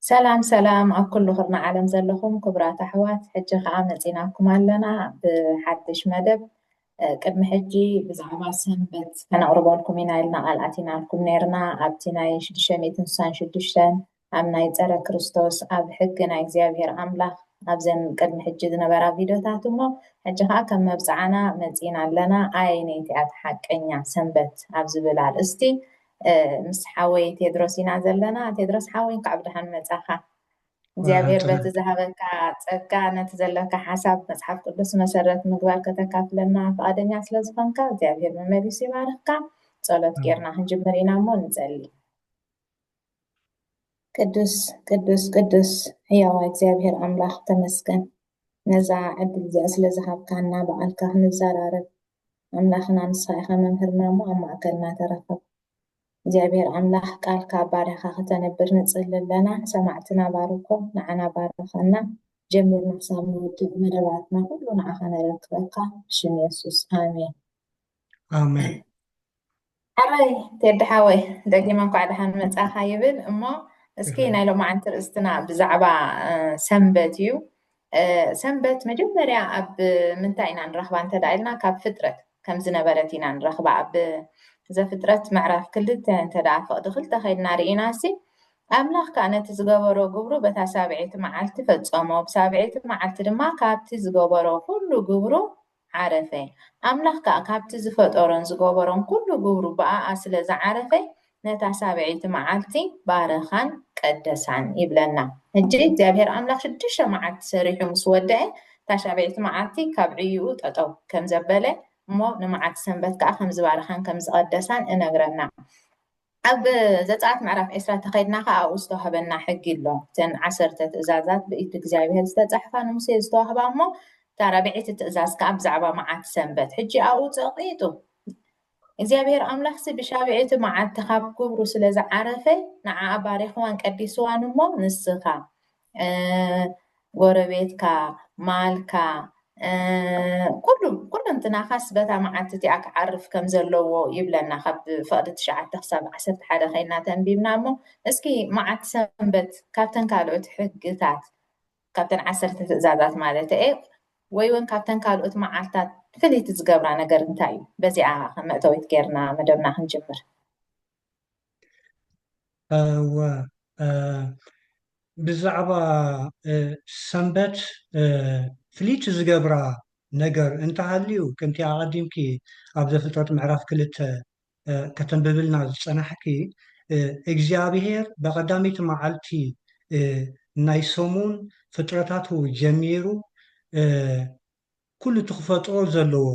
سلام سلام أكل خرنا عالم زلخم كبرات أحوات حجة عام نزيناكم لنا بحدش مدب قدم حجي بزعبا سنبت أنا أقرب لكم هنا لنا قلعتنا لكم نيرنا أبتنا يشدشميت نسان شدشتن أمنا يتسرى كريستوس أب حقنا إكزيابير أملاخ أبزن قدم حجي دنا فيديو تاتمو حجة كم مبزعنا مزينا لنا آيني تيات حقنا سنبت أبز بلال استي ምስ ሓወይ ቴድሮስ ኢና ዘለና ቴድሮስ ሓወይ ካብ ድሓን መፃኻ እግዚኣብሔር በቲ ዝሃበካ ፀጋ ነቲ ዘለካ ሓሳብ መፅሓፍ ቅዱስ መሰረት ምግባር ከተካፍለና ፈቃደኛ ስለዝኮንካ እግዚኣብሔር መመሊሱ ይባርክካ ፀሎት ጌርና ክንጅምር ኢና እሞ ንፀሊ ቅዱስ ቅዱስ ቅዱስ ሕያው እግዚኣብሔር ኣምላኽ ተመስገን ነዛ ዕድል እዚኣ ስለዝሃብካና በዓልካ ክንዘራረብ ኣምላኽና ንስኻ ኢኻ መምህርና እሞ ኣብ ማእከልና ተረኸብ እግዚአብሔር አምላክ ቃል ከባሪኻ ከተነብር ንጽልለና ሰማዕትና ባርኮ ንዓና ባርኸና ጀሚርና ክሳብ ንውድእ መደባትና ሁሉ ንዓኻ ነረክበካ ብሽም ኢየሱስ አሜን አሜን ኣረይ ተድሓወይ ደጊማ እንኳ ድሓን መጻኻ ይብል እሞ እስኪ ናይ ሎማዓንቲ ርእስትና ብዛዕባ ሰንበት እዩ ሰንበት መጀመርያ ኣብ ምንታይ ኢና ንረኽባ እንተዳኢልና ካብ ፍጥረት ከም ዝነበረት ኢና ንረኽባ ኣብ ዘፍጥረት ምዕራፍ ክልተ እንተዳ ፈቅዲ ክልተ ከይድና ርኢና ሲ ኣምላኽ ከዓ ነቲ ዝገበሮ ግብሩ በታ ሳብዒቲ መዓልቲ ፈፀሞ ብሳብዒቲ መዓልቲ ድማ ካብቲ ዝገበሮ ኩሉ ግብሩ ዓረፈ ኣምላኽ ከዓ ካብቲ ዝፈጠሮን ዝገበሮን ኩሉ ግብሩ ብኣኣ ስለ ዝዓረፈ ነታ ሳብዒቲ መዓልቲ ባረኻን ቀደሳን ይብለና ሕጂ እግዚኣብሔር ኣምላኽ 6 መዓልቲ ሰሪሑ ምስ ወድአ እታ ሳብዒቲ መዓልቲ ካብ ዕዩኡ ጠጠው ከም ዘበለ እሞ ንመዓልቲ ሰንበት ከዓ ከም ዝባረኻን ከም ዝቀደሳን እነግረና ኣብ ዘፀአት ምዕራፍ 20 ተኸይድና ከዓ ኣብኡ ዝተዋህበና ሕጊ ኣሎ እተን 10 ትእዛዛት ብኢድ እግዚኣብሔር ዝተፃሕፋ ንሙሴ ዝተዋህባ እሞ እታ ራብዒቲ ትእዛዝ ከዓ ብዛዕባ መዓልቲ ሰንበት ሕጂ ኣብኡ ፀቂጡ እግዚኣብሔር ኣምላኽሲ ብሻብዒቲ መዓልቲ ካብ ግብሩ ስለ ዝዓረፈ ንዓኣ ባሪኽዋን ቀዲስዋን እሞ ንስኻ ጎረቤትካ ማልካ ኩሉ እንትናኻስ በታ መዓልቲ እቲኣ ክዓርፍ ከም ዘለዎ ይብለና ካብ ፍቅዲ 9 ክሳብ 11 ከይና ተንቢብና እሞ እስኪ መዓልቲ ሰንበት ካብተን ካልኦት ሕግታት ካብተን 10 ትእዛዛት ማለት እየ ወይ እውን ካብተን ካልኦት መዓልትታት ፍልይቲ ዝገብራ ነገር እንታይ እዩ በዚኣ መእተዊት ጌርና መደብና ክንጅምር ብዛዕባ ሰንበት ፍልይቲ ዝገብራ ነገር እንተሃልዩ ከምቲ ኣቐዲምኪ ኣብ ዘፍጥረት ምዕራፍ 2 ከተንብብልና ዝፀናሕኪ እግዚኣብሔር ብቐዳሚቲ መዓልቲ ናይ ሰሙን ፍጥረታቱ ጀሚሩ ኩሉ ትኽፈጥሮ ዘለዎ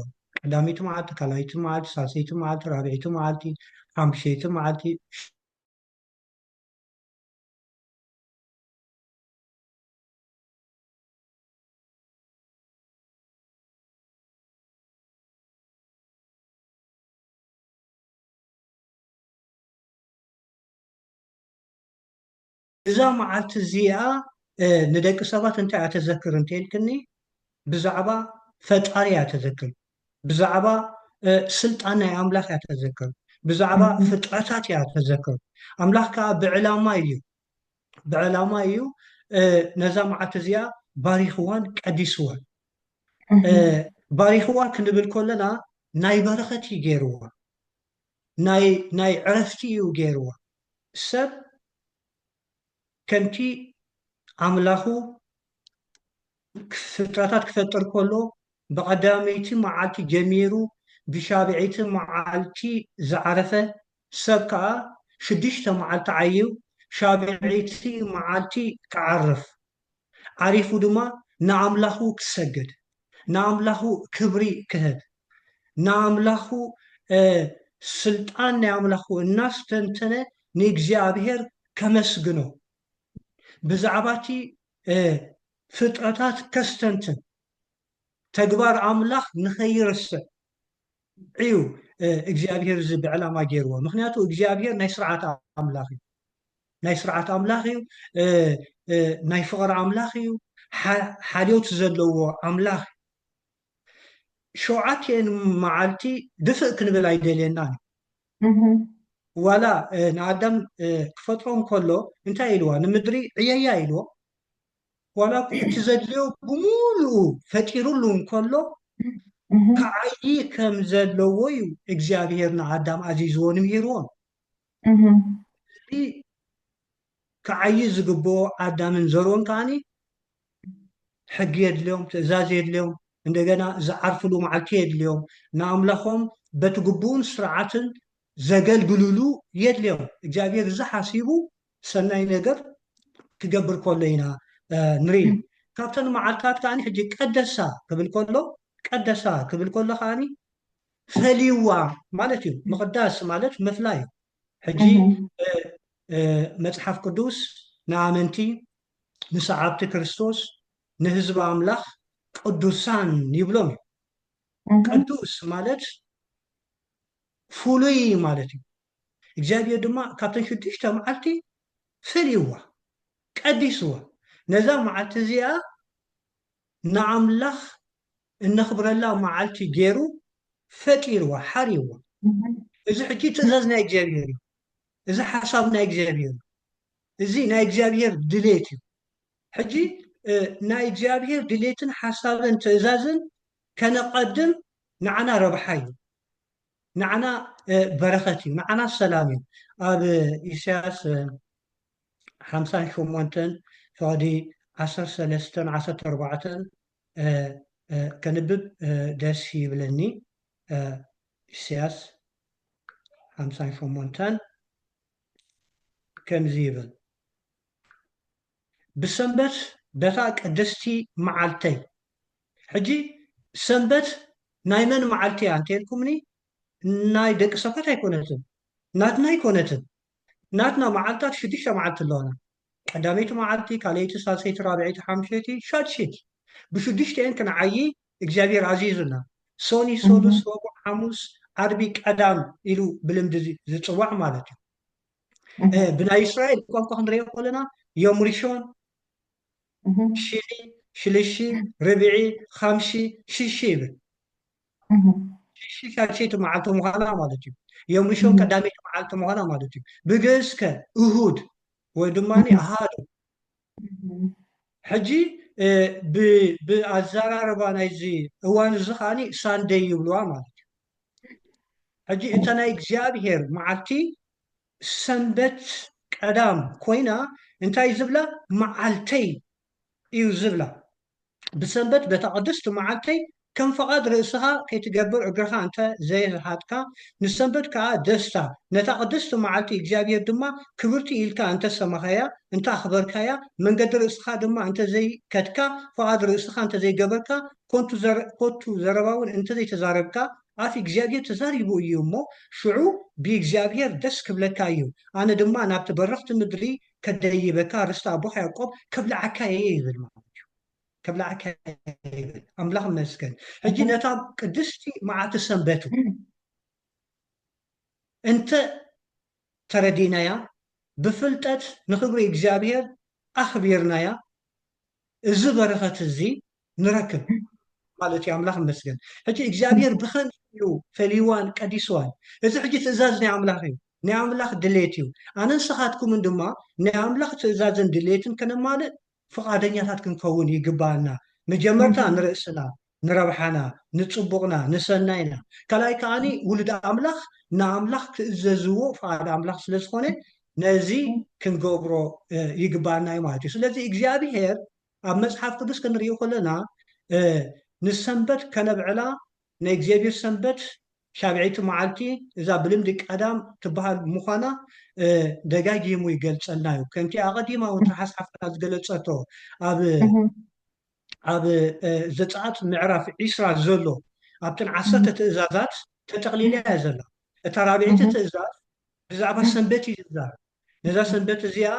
ቀዳሚቲ መዓልቲ ካልኣይቲ መዓልቲ ሳልሰይቲ መዓልቲ ራብዒቲ መዓልቲ ሓሙሽተይቲ መዓልቲ እዛ መዓልቲ እዚኣ ንደቂ ሰባት እንታይ እያ ተዘክር እንተልክኒ ብዛዕባ ፈጣሪ እያ ተዘክር ብዛዕባ ስልጣን ናይ ኣምላኽ እያ ተዘክር ብዛዕባ ፍጥረታት እያ ተዘክር ኣምላኽ ከዓ ብዕላማ እዩ ነዛ መዓልቲ እዚኣ ባሪኽዋን ቀዲስዋን ባሪኽዋ ክንብል ከለና ናይ በረኸት እዩ ገይርዋ ናይ ዕረፍቲ እዩ ገይርዋ ሰብ ከምቲ ኣምላኹ ፍጥረታት ክፈጥር ከሎ ብቐዳመይቲ መዓልቲ ጀሚሩ ብሻብዒቲ መዓልቲ ዝዓረፈ ሰብ ከዓ 6 መዓልቲ ዓይዩ ሻብዒቲ መዓልቲ ክዓርፍ ዓሪፉ ድማ ንኣምላኹ ክሰግድ ንኣምላኹ ክብሪ ክህብ ንኣምላኹ ስልጣን ናይ ኣምላኹ እናስተንተነ ንእግዚኣብሔር ከመስግኖ ብዛዕባቲ ፍጥረታት ከስተንትን ተግባር ኣምላኽ ንኸይርስዕ እዩ እግዚኣብሔር እዚ ብዕላማ ገይርዎ ምክንያቱ እግዚኣብሔር ናይ ስርዓት ኣምላኽ እዩ ናይ ስርዓት ኣምላኽ እዩ ናይ ፍቕሪ ኣምላኽ እዩ ሓልዮት ዘለዎ ኣምላኽ ሸውዓተ መዓልቲ ድፍእ ክንብል ኣይደልየናን ዋላ ንኣዳም ክፈጥሮም ከሎ እንታይ ኢልዋ ንምድሪ ዕየያ ኢልዎ ዋላ እቲ ዘድልዮ ብምሉኡ ፈጢሩሉ እንከሎ ክዓይ ከም ዘለዎ እዩ እግዚኣብሔር ንኣዳም ኣዚዝዎ ንምሂርዎን እዚ ክዓይ ዝግብኦ ኣዳምን ዘርዎን ከዓኒ ሕጊ የድልዮም ትእዛዝ የድልዮም እንደገና ዝዓርፍሉ መዓልቲ የድልዮም ንኣምላኾም በቲ ግቡኡን ስርዓትን ዘገልግልሉ የድልዮም እግዚኣብሔር እዚ ሓሲቡ ሰናይ ነገር ክገብር ከሎ ኢና ንርኢ ካብተን መዓልትታት ከዓኒ ሕጂ ቀደሳ ክብል ከሎ ከዓኒ ፈሊዋ ማለት እዩ ምቅዳስ ማለት ምፍላይ እዩ ሕጂ መፅሓፍ ቅዱስ ንኣመንቲ ንሰዓብቲ ክርስቶስ ንህዝቢ ኣምላኽ ቅዱሳን ይብሎም እዩ ቅዱስ ማለት ፍሉይ ማለት እዩ እግዚኣብሔር ድማ ካብተን 6 መዓልቲ ፈሊዋ ቀዲስዋ ነዛ መዓልቲ እዚኣ ንኣምላኽ እነኽብረላ መዓልቲ ገይሩ ፈጢርዋ ሓርይዋ እዚ ሕጂ ትእዛዝ ናይ እግዚኣብሔር እዩ እዚ ሓሳብ ናይ እግዚኣብሔር እዩ እዚ ናይ እግዚኣብሔር ድሌት እዩ ሕጂ ናይ እግዚኣብሔር ድሌትን ሓሳብን ትእዛዝን ከነቐድም ንዓና ረብሓ እዩ ንዓና በረኸት እዩ ንዓና ሰላም እዩ ኣብ ኢሳያስ 58 ፍቕዲ 13 14 ከንብብ ደስ ይብለኒ ኢሳያስ 58 ከምዚ ይብል ብሰንበት በታ ቅድስቲ መዓልተይ ሕጂ ሰንበት ናይ መን መዓልቲ እያ እንተልኩምኒ ናይ ደቂ ሰባት ኣይኮነትን ናትና ኣይኮነትን ናትና መዓልታት 6 መዓልቲ ኣለዋና ቀዳመይቲ መዓልቲ ካልአይቲ ሳልሰይቲ ራብዐይቲ ሓሙሽተይቲ ሻድሸይቲ ብ6 ክንዓይ እግዚኣብሔር ኣዚዙና ሶኒ ሶሉስ ረቡዕ ሓሙስ ዓርቢ ቀዳም ኢሉ ብልምዲ ዝፅዋዕ ማለት እዩ ብናይ እስራኤል ቋንቋ ክንሪኦ ከለና ዮም ሪሾን ሽዒ ሽልሺ ርብዒ ሓምሺ ሽሺ ይብል ሽሺ ሻድሸይቲ መዓልቲ ምዃና ማለት እዩ ዮም ሪሾን ቀዳመይቲ መዓልቲ ምዃና ማለት እዩ ብግእዝከ እሁድ ወይ ድማኒ ኣሃዱ ሕጂ ብኣዘራርባ ናይዚ እዋን እዚ ከዓኒ ሳንደይ ይብልዋ ማለት እዩ ሕጂ እታ ናይ እግዚኣብሔር መዓልቲ ሰንበት ቀዳም ኮይና እንታይ ዝብላ መዓልተይ እዩ ዝብላ ብሰንበት በታ ቅድስቲ መዓልተይ ከም ፈቓድ ርእስኻ ከይትገብር እግርኻ እንተ ዘይረሓጥካ ንሰንበት ከዓ ደስታ ነታ ቅድስቲ መዓልቲ እግዚኣብሔር ድማ ክብርቲ ኢልካ እንተሰማኸያ እንተኣኽበርካያ መንገዲ ርእስኻ ድማ እንተዘይከድካ ፈቓድ ርእስኻ እንተዘይገበርካ ኮቱ ዘረባ እውን እንተዘይተዛረብካ ኣፍ እግዚኣብሔር ተዛሪቡ እዩ እሞ ሽዑ ብእግዚኣብሔር ደስ ክብለካ እዩ ኣነ ድማ ናብቲ በረኽቲ ምድሪ ከደይበካ ርስቲ ኣቦኻ ያዕቆብ ከብላዓካ እየ ይብል ማለት እዩ ከብላዓካ ይብል ኣምላኽ መስገን ሕጂ ነታ ቅድስቲ መዓልቲ ሰንበቱ እንተ ተረዲናያ ብፍልጠት ንክብሪ እግዚኣብሔር ኣኽቢርናያ እዚ በረኸት እዚ ንረክብ ማለት እዩ ኣምላኽ መስገን ሕጂ እግዚኣብሔር ብኸምዚ እዩ ፈሊዋን ቀዲስዋን እዚ ሕጂ ትእዛዝ ናይ ኣምላኽ እዩ ናይ ኣምላኽ ድሌት እዩ ኣነ ንስኻትኩምን ድማ ናይ ኣምላኽ ትእዛዝን ድሌትን ከነማልእ ፍቓደኛታት ክንከውን ይግባአና መጀመርታ ንርእስና ንረብሓና ንፅቡቕና ንሰናይና ካልኣይ ከዓኒ ውሉድ ኣምላኽ ንኣምላኽ ክእዘዝዎ ፍቓድ ኣምላኽ ስለ ዝኾነ ነዚ ክንገብሮ ይግባአና እዩ ማለት እዩ ስለዚ እግዚኣብሔር ኣብ መፅሓፍ ቅዱስ ክንሪኦ ከለና ንሰንበት ከነብዕላ ናይ እግዚኣብሔር ሰንበት ሻብዒይቲ መዓልቲ እዛ ብልምዲ ቀዳም ትበሃል ምዃና ደጋጊሙ ይገልፀልና እዩ ከምቲ ኣቐዲማ እውን ተሓስሓፍና ዝገለፀቶ ኣብ ዘፀኣት ምዕራፍ 20 ዘሎ ኣብተን 10 ትእዛዛት ተጠቕሊላ እያ ዘላ እታ ራብዒይቲ ትእዛዝ ብዛዕባ ሰንበት እዩ ዝዛረብ ነዛ ሰንበት እዚኣ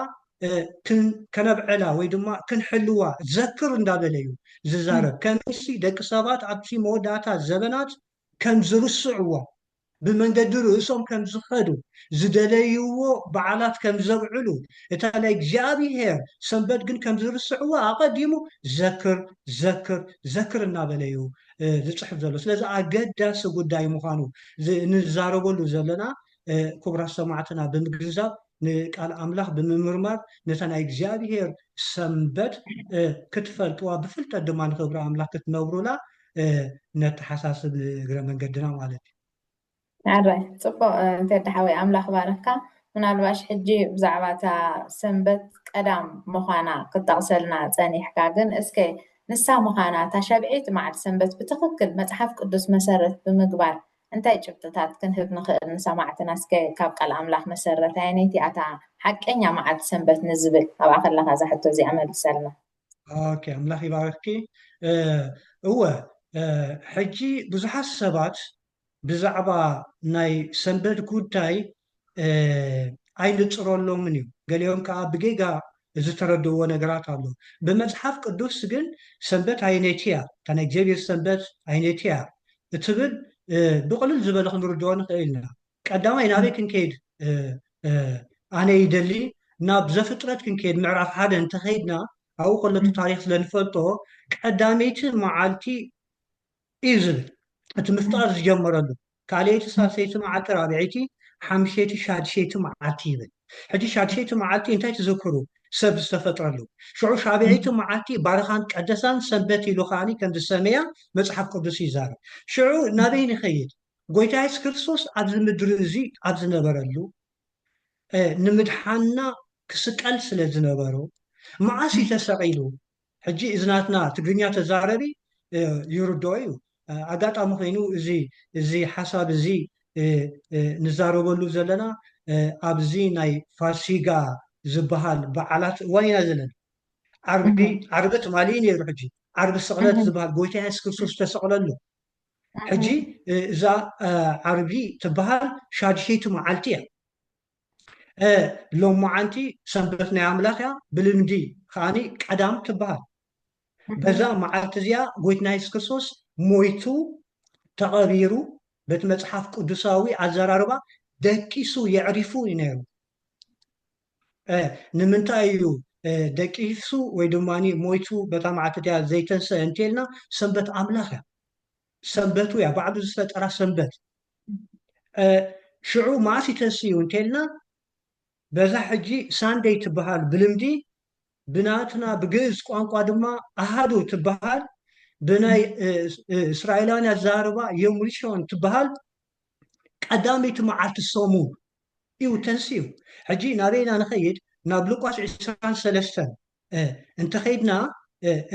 ከነብዕላ ወይ ድማ ክንሕልዋ ዘክር እንዳበለ እዩ ዝዛረብ ከምሲ ደቂ ሰባት ኣብቲ መወዳእታ ዘበናት ከም ዝርስዕዎ ብመንገዲ ርእሶም ከም ዝኸዱ ዝደለይዎ በዓላት ከም ዘብዕሉ እታ ናይ እግዚኣብሔር ሰንበት ግን ከም ዝርስዕዎ ኣቐዲሙ ዘክር እናበለ እዩ ዝፅሕፍ ዘሎ ስለዚ ኣገዳሲ ጉዳይ ምዃኑ ንዛረበሉ ዘለና ክቡራት ሰማዕትና ብምግንዛብ ንቃል ኣምላኽ ብምምርማር ነታ ናይ እግዚኣብሔር ሰንበት ክትፈልጥዋ ብፍልጠት ድማ ንክብሪ ኣምላኽ ክትነብሩላ ነተሓሳስብ እግረ መንገድና ማለት እዩ። ዓራይ ፅቡቅ እንተዳሓወይ ኣምላኽ ባረካ። ምናልባሽ ሕጂ ብዛዕባ እታ ሰንበት ቀዳም ምዃና ክጠቕሰልና ፀኒሕካ፣ ግን እስከ ንሳ ምዃና እታ ሸብዒት መዓልቲ ሰንበት ብትክክል መፅሓፍ ቅዱስ መሰረት ብምግባር እንታይ ጭብጥታት ክንህብ ንኽእል ንሰማዕትና? እስከ ካብ ቃል ኣምላኽ መሰረት ዓይነይቲ እታ ሓቀኛ መዓልቲ ሰንበት ንዝብል ኣብኣ ከለካ እዛ ሕቶ እዚኣ መልሰልና። ኦኬ ኣምላኽ ይባረክኪ። እወ ሕጂ ብዙሓት ሰባት ብዛዕባ ናይ ሰንበት ጉዳይ ኣይንፅረሎምን እዩ። ገሊኦም ከዓ ብጌጋ ዝተረድእዎ ነገራት ኣሎ። ብመፅሓፍ ቅዱስ ግን ሰንበት ኣይነይቲ እያ፣ እታ ናይ እግዚኣብሔር ሰንበት ኣይነይቲ እያ እትብል ብቕልል ዝበለ ክንርድኦ ንኽእል ኢና። ቀዳማይ ናበይ ክንከይድ ኣነ ይደሊ ናብ ዘፍጥረት ክንከይድ ምዕራፍ 1 እንተኸይድና ኣብኡ ከለቱ ታሪክ ስለንፈልጦ ቀዳመይቲ መዓልቲ እዩ ዝብል እቲ ምፍጣር ዝጀመረሉ፣ ካልአይቲ ሳልሰይቲ መዓልቲ፣ ራብዐይቲ፣ ሓምሸይቲ፣ ሻድሸይቲ መዓልቲ ይብል። ሕጂ ሻድሸይቲ መዓልቲ እንታይ ትዝክሩ? ሰብ ዝተፈጥረሉ። ሽዑ ሻብዐይቲ መዓልቲ ባርኻን ቀደሳን ሰንበት ኢሉ ከዓኒ ከም ዝሰመያ መፅሓፍ ቅዱስ ይዛረብ። ሽዑ ናበይ ንኸይድ? ጎይታ የሱስ ክርስቶስ ኣብዚ ምድሪ እዚ ኣብ ዝነበረሉ ንምድሓና ክስቀል ስለ ዝነበሮ መዓስ እዩ ተሰቂሉ? ሕጂ እዝናትና ትግርኛ ተዛረቢ ይርድኦ እዩ። ኣጋጣሚ ኮይኑ እዚ ሓሳብ እዚ ንዛረበሉ ዘለና ኣብዚ ናይ ፋሲጋ ዝበሃል በዓላት እዋን ኢና ዘለና። ዓርቢ ትማሊ ነይሩ። ሕጂ ዓርቢ ስቕለት ዝበሃል ጎይታ የሱስ ክርስቶስ ተሰቕለሉ። ሕጂ እዛ ዓርቢ ትበሃል ሻድሸይቲ መዓልቲ እያ። ሎም መዓንቲ ሰንበት ናይ ኣምላኽ እያ፣ ብልምዲ ከዓኒ ቀዳም ትበሃል። በዛ መዓልቲ እዚኣ ጎይትና የሱስ ክርስቶስ ሞይቱ ተቐቢሩ በቲ መፅሓፍ ቅዱሳዊ ኣዘራርባ ደቂሱ የዕሪፉ እዩ ነይሩ። ንምንታይ እዩ ደቂሱ ወይ ድማኒ ሞይቱ በታ መዓልቲ እዚኣ ዘይተንስአ እንተልና ሰንበት ኣምላኽ እያ፣ ሰንበቱ እያ፣ ባዕሉ ዝፈጠራ ሰንበት። ሽዑ መዓስ ይተንስኡ እንተልና በዛ ሕጂ ሳንደይ ትበሃል ብልምዲ ብናትና ብግእዝ ቋንቋ ድማ ኣሃዱ ትበሃል፣ ብናይ እስራኤላውያን ኣዘራርባ ዮም ሪሾን ትበሃል ቀዳመይቲ መዓልቲ ሰሙን እዩ ተንስኡ። ሕጂ ናበይና ንኸይድ? ናብ ሉቃስ 23 እንተኸይድና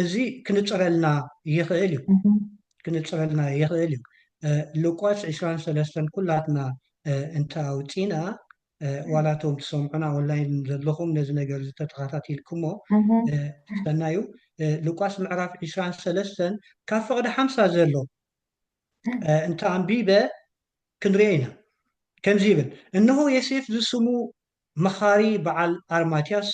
እዚ ክንፅረልና ይኽእል እዩ፣ ክንፅረልና ይኽእል እዩ። ሉቃስ 23 ኩላትና እንተኣውፂና ዋላቶም ትሰምዑና ኦንላይን ዘለኹም ነዚ ነገር ዝተተኸታተልኩሞ ትሰናዩ። ሉቃስ ምዕራፍ 23 ካብ ፍቕዲ 50 ዘሎ እንተኣንቢበ ክንሪኦ ኢና። ከምዚ ይብል፣ እነሆ ዮሴፍ ዝስሙ መኻሪ በዓል ኣርማትያስ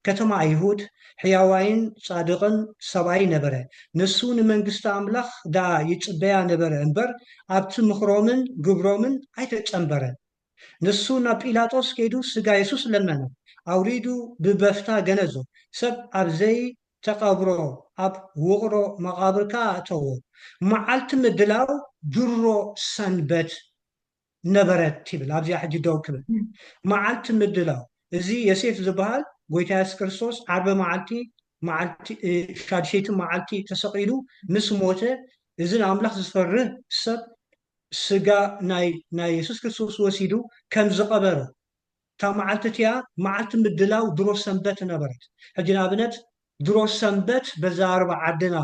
ከተማ ኣይሁድ ሕያዋይን ጻድቕን ሰብኣይ ነበረ። ንሱ ንመንግስቲ ኣምላኽ ዳ ይፅበያ ነበረ እምበር ኣብቲ ምኽሮምን ግብሮምን ኣይተጨንበረን። ንሱ ናብ ጲላጦስ ከይዱ ስጋ የሱስ ለመነ። ኣውሪዱ ብበፍታ ገነዞ። ሰብ ኣብ ዘይተቐብሮ ኣብ ውቕሮ መቓብርካ ኣእተዎ። መዓልቲ ምድላው ድሮ ሰንበት ነበረት ይብል። ኣብዚኣ ሕጂ ደው ክብል መዓልቲ ምድላው እዚ ዮሴፍ ዝበሃል ጎይታ የሱስ ክርስቶስ ዓርቢ መዓልቲ ሻድሸይቲ መዓልቲ ተሰቂሉ ምስ ሞተ እዚ ንኣምላኽ ዝፈርህ ሰብ ስጋ ናይ የሱስ ክርስቶስ ወሲዱ ከም ዝቐበሮ እታ መዓልቲ እቲኣ መዓልቲ ምድላው ድሮ ሰንበት ነበረት። ሕጂ ንኣብነት ድሮ ሰንበት በዛረባ ዓድና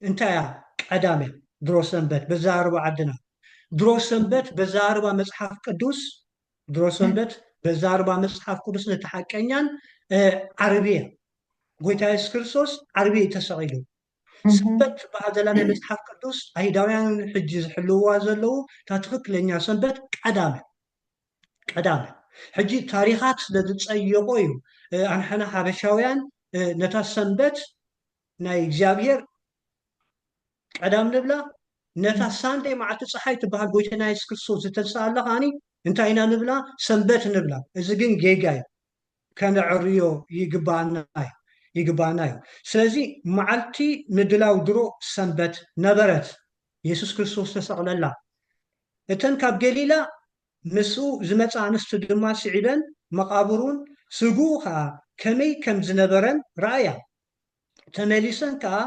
እንታይ እያ? ቀዳም እያ ድሮ ሰንበት በዛረባ ዓድና። ድሮ ሰንበት በዛረባ መፅሓፍ ቅዱስ፣ ድሮ ሰንበት በዛረባ መፅሓፍ ቅዱስ ነተሓቀኛን ዓርቢ እያ። ጎይታ የሱስ ክርስቶስ ዓርቢ ተሰቂሉ ሰንበት በሃል ዘላ ናይ መፅሓፍ ቅዱስ ኣይሁዳውያን ሕጂ ዝሕልውዋ ዘለው እታ ትክክለኛ ሰንበት ቀዳም እያ። ሕጂ ታሪኻት ስለዝፀየቆ እዩ ኣንሕና ሓበሻውያን ነታ ሰንበት ናይ እግዚኣብሔር ቀዳም ንብላ፣ ነታ ሳንደይ መዓልቲ ፀሓይ ትበሃል ጎይታና የሱስ ክርስቶስ ዝተንስኣላ ከዓኒ እንታይ ኢና ንብላ? ሰንበት ንብላ። እዚ ግን ጌጋ እዩ፣ ከነዕርዮ ይግባአና እዩ። ስለዚ መዓልቲ ምድላው ድሮ ሰንበት ነበረት፣ የሱስ ክርስቶስ ተሰቕለላ። እተን ካብ ገሊላ ምስኡ ዝመፃ ኣንስቱ ድማ ስዒበን መቃብሩን ስጉኡ ከዓ ከመይ ከም ዝነበረን ረኣያ ተመሊሰን ከዓ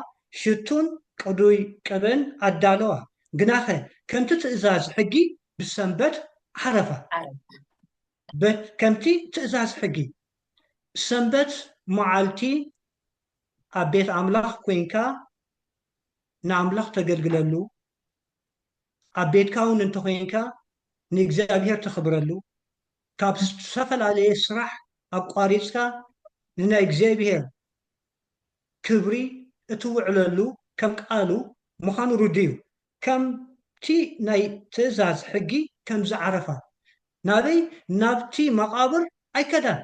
ሽቱን ቅዱይ ቅብን ኣዳለዋ ግናኸ ከምቲ ትእዛዝ ሕጊ ብሰንበት ዓረፋ ከምቲ ትእዛዝ ሕጊ ሰንበት መዓልቲ ኣብ ቤት ኣምላኽ ኮንካ ንኣምላኽ ተገልግለሉ ኣብ ቤትካ እውን እንተኮይንካ ንእግዚኣብሔር ተኽብረሉ ካብ ዝተፈላለየ ስራሕ ኣቋሪፅካ ንናይ እግዚኣብሔር ክብሪ እትውዕለሉ ከም ቃሉ ምዃኑ ርድዩ ከምቲ ናይ ትእዛዝ ሕጊ ከም ዝዓረፋ ናበይ ናብቲ መቃብር ኣይከዳን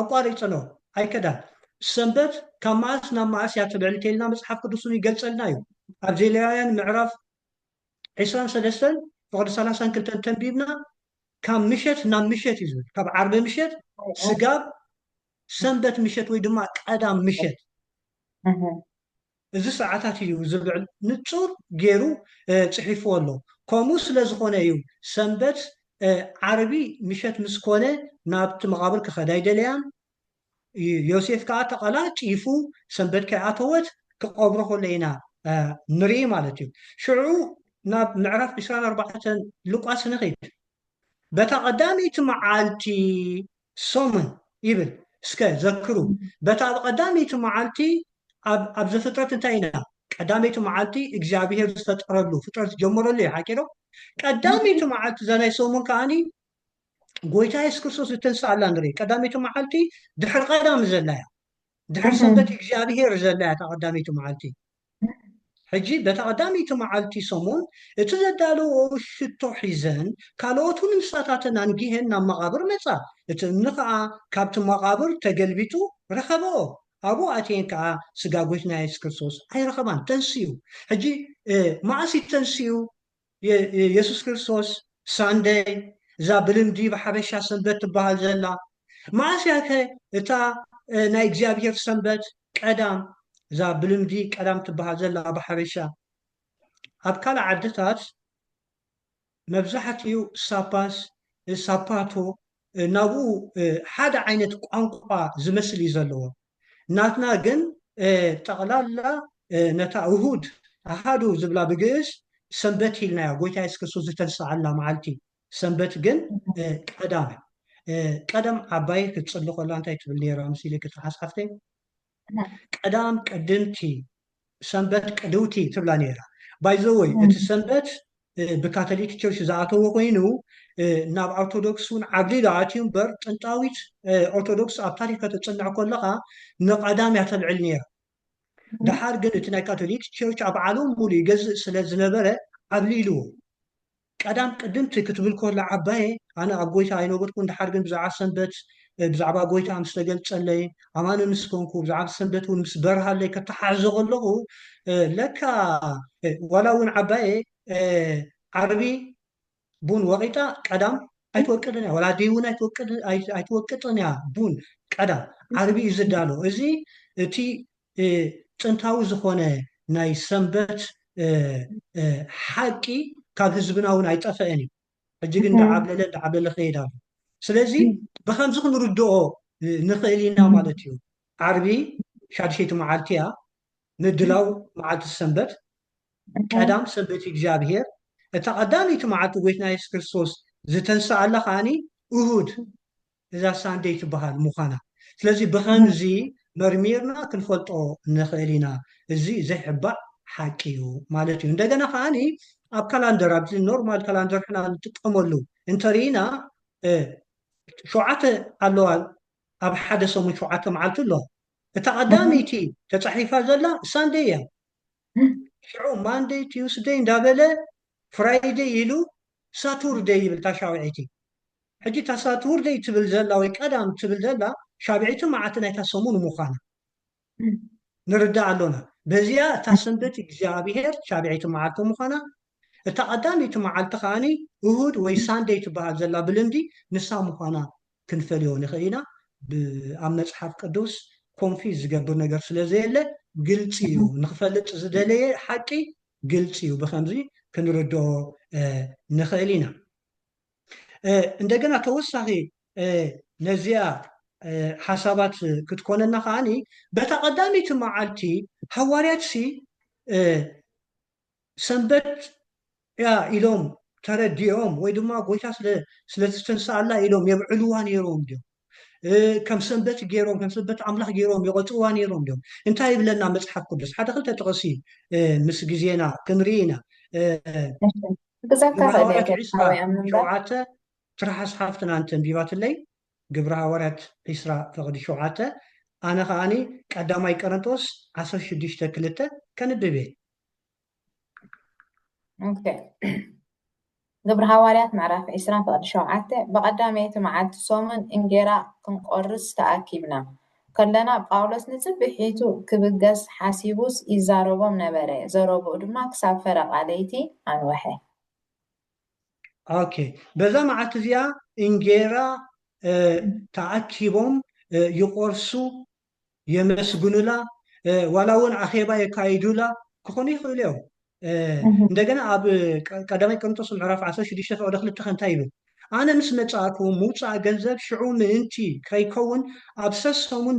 ኣቋሪፅኖ ኣይከዳን ሰንበት ካብ መዓስ ናብ መዓስ እያ ትብዕል እንተኢልና መፅሓፍ ቅዱስን ይገልፀልና እዩ ኣብ ዘሌዋውያን ምዕራፍ 23 ፍቅዲ 32 ተንቢብና ካብ ምሸት ናብ ምሸት እዩ ዝብል ካብ ዓርቢ ምሸት ስጋብ ሰንበት ምሸት ወይ ድማ ቀዳም ምሸት እዚ ሰዓታት እዩ ዝብዕል ንፁር ገይሩ ፅሒፍዎ ኣሎ ከምኡ ስለ ዝኾነ እዩ ሰንበት ዓርቢ ምሸት ምስ ኮነ ናብቲ መቃብር ክኸዳ ይደለያን ዮሴፍ ከዓ ተቐላጪፉ ሰንበት ከይኣተወት ክቐብሮ ከሎ ኢና ንርኢ ማለት እዩ ሽዑ ናብ ምዕራፍ 24 ሉቃስ ንኸይድ በታ ቀዳመይቲ መዓልቲ ሶምን ይብል እስከ ዘክሩ በታ ቀዳመይቲ መዓልቲ ኣብ ዘፍጥረት እንታይ ኢና ቀዳመይቲ መዓልቲ እግዚኣብሔር ዝፈጠረሉ ፍጥረት ጀመረሉ እዩ ሓቂዶ ቀዳመይቲ መዓልቲ ዘናይ ሶሙን ከዓኒ ጎይታ የሱስ ክርስቶስ ዝተንሳኣላ ንርኢ ቀዳመይቲ መዓልቲ ድሕሪ ቀዳም ዘላ እያ ድሕሪ ሰንበት እግዚኣብሔር ዘላ እያ ተቐዳመይቲ መዓልቲ ሕጂ በታ ቀዳመይቲ መዓልቲ ሰሙን እቲ ዘዳለዎ ሽቶ ሒዘን ካልኦቱን ንሳታትን ኣንጊሄን ናብ መቃብር መፃ እቲ እኒ ከዓ ካብቲ መቃብር ተገልቢጡ ረኸበኦ ኣብኡ ኣትየን ከዓ ስጋ ጎይትና የሱስ ክርስቶስ ኣይረኸባን ተንስዩ ሕጂ ማእሲ ተንስዩ የሱስ ክርስቶስ ሳንደይ እዛ ብልምዲ ብሓበሻ ሰንበት ትበሃል ዘላ ማእስያ ከ እታ ናይ እግዚኣብሔር ሰንበት ቀዳም እዛ ብልምዲ ቀዳም ትበሃል ዘላ ብሓበሻ ኣብ ካልእ ዓድታት መብዛሕትኡ ሳፓስ ሳፓቶ ናብኡ ሓደ ዓይነት ቋንቋ ዝመስል እዩ ዘለዎ ናትና ግን ጠቕላላ ነታ እሁድ ኣሃዱ ዝብላ ብግእዝ ሰንበት ኢልናያ ጎይታ የሱስ ክርስቶስ ዝተንሳኣላ መዓልቲ ሰንበት ግን ቀዳም ቀደም ዓባይ ክትፅሊ ከላ እንታይ ትብል ነይራ ምስ ኢለ ክትሓስሓፍተይ ቀዳም ቅድምቲ ሰንበት ቅድውቲ ትብላ ነይራ ባይዘወይ እቲ ሰንበት ብካቶሊክ ቸርች ዝኣተዎ ኮይኑ ናብ ኦርቶዶክስ እውን ዓብሊሉ ኣትዩ እምበር ጥንታዊት ኦርቶዶክስ ኣብ ታሪክ ከተፅንዕ ከለካ ንቀዳም እያ ተልዕል ነይራ ድሓር ግን እቲ ናይ ካቶሊክ ቸርች ኣብ ዓለም ሙሉ ይገዝእ ስለ ዝነበረ ዓብሊልዎ ቀዳም ቅድምቲ ክትብል ከሎ ዓባየ ኣነ ኣብ ጎይታ ኣይነበርኩን ድሓር ግን ብዛዕባ ሰንበት ብዛዕባ ጎይታ ምስ ተገልፀለይ ኣማነ ምስ ኮንኩ ብዛዕባ ሰንበት እውን ምስ በርሃለይ ከተሓሕዞ ከለኹ ለካ ዋላ እውን ዓባየ ዓርቢ ቡን ወቂጣ ቀዳም ኣይትወቅጥን እያ ወላ ደይ እውን ኣይትወቅጥን እያ ቡን ቀዳም ዓርቢ እዩ ዝዳሎ እዚ እቲ ጥንታዊ ዝኾነ ናይ ሰንበት ሓቂ ካብ ህዝብና እውን ኣይጠፍአን እዩ ሕጂ ግን እንዳዓብለለ ክኸይድ ኣሎ ስለዚ ብከምዚ ክንርድኦ ንኽእል ኢና ማለት እዩ ዓርቢ ሻድሸይቲ መዓልቲ እያ ምድላው መዓልቲ ሰንበት ቀዳም ሰንበት እግዚኣብሔር እታ ቀዳመይቲ መዓልቲ ጎይትና የሱስ ክርስቶስ ዝተንሳኣላ ከዓኒ እሁድ እዛ ሳንደይ ትበሃል ምዃና ስለዚ ብከምዚ መርሚርና ክንፈልጦ ንኽእል ኢና እዚ ዘይሕባእ ሓቂ እዩ ማለት እዩ እንደገና ከዓኒ ኣብ ካላንደር ኣብዚ ኖርማል ካላንደር ሕና ንጥቀመሉ እንተሪኢና ሸውዓተ ኣለዋ ኣብ ሓደ ሰሙን ሸውዓተ መዓልቲ ኣለዋ እታ ቀዳመይቲ ተፃሒፋ ዘላ ሳንደይ እያ ሽዑ ማንደይ ቲዩስደይ እንዳበለ ፍራይደይ ኢሉ ሳቱርደይ ይብል እታ ሻብዒይቲ ሕጂ እታ ሳቱርደይ ትብል ዘላ ወይ ቀዳም ትብል ዘላ ሻብዒቲ መዓልቲ ናይታ ሰሙን ምዃና ንርዳእ ኣሎና በዚያ እታ ሰንበት እግዚኣብሔር ሻብዒይቲ መዓልቲ ምዃና እታ ቀዳመይቲ መዓልቲ ከዓኒ እሁድ ወይ ሳንደይ ትበሃል ዘላ ብልምዲ ንሳ ምዃና ክንፈልዮ ንኽእል ኢና ኣብ መፅሓፍ ቅዱስ ኮንፊዝ ዝገብር ነገር ስለዘየለ ግልፂ እዩ ንክፈልጥ ዝደለየ ሓቂ ግልፂ እዩ ብከምዚ ክንርድኦ ንኽእል ኢና እንደገና ተወሳኺ ነዚያ ሓሳባት ክትኮነና ከዓኒ በታ ቀዳሚቲ መዓልቲ ሃዋርያት ሰንበት ያ ኢሎም ተረዲኦም ወይ ድማ ጎይታ ስለዝተንሳኣላ ኢሎም የብዕልዋ ነይሮም ድዮም ከም ሰንበት ገይሮም ከም ሰንበት ኣምላኽ ገይሮም የቆፅርዋ ነይሮም ድዮም እንታይ ይብለና መፅሓፍ ቅዱስ ሓደ ክልተ ጥቕሲ ምስ ግዜና ክንርኢ ኢና ግዛካ ግብረ ክእለ ሃዋርያት ዒስራ ወይ ኣብ ምንባር ሸውዓተ ትራሓስ ሓፍትና እንተንቢባትለይ ግብረ ሃዋርያት ዒስራ ፈቕዲ ሸውዓተ ኣነ ከዓኒ ቀዳማይ ቀረንጦስ 16:2 ከንብብ እየ ኦኬ ግብረ ሃዋርያት ምዕራፍ 20 ፍቅዲ 7 ብቀዳመይቲ መዓልቲ ሶሙን እንጌራ ክንቆርስ ተኣኪብና ከለና ጳውሎስ ንፅብሒቱ ክብገስ ሓሲቡስ ይዛረቦም ነበረ ዘረብኡ ድማ ክሳብ ፈረቓ ለይቲ ኣንወሐ ኦኬ በዛ መዓልቲ እዚኣ እንጌራ ተኣኪቦም ይቆርሱ የመስግኑላ ዋላ እውን ኣኼባ የካይዱላ ክኾኑ ይኽእሉ እዮም እንደገና ኣብ ቀዳማይ ቆሮንቶስ ምዕራፍ 16 ፍቅዲ 2 እንታይ ይብል ኣነ ምስ መጻእኩ ምውፃእ ገንዘብ ሽዑ ምእንቲ ከይከውን ኣብ ሰሶሙን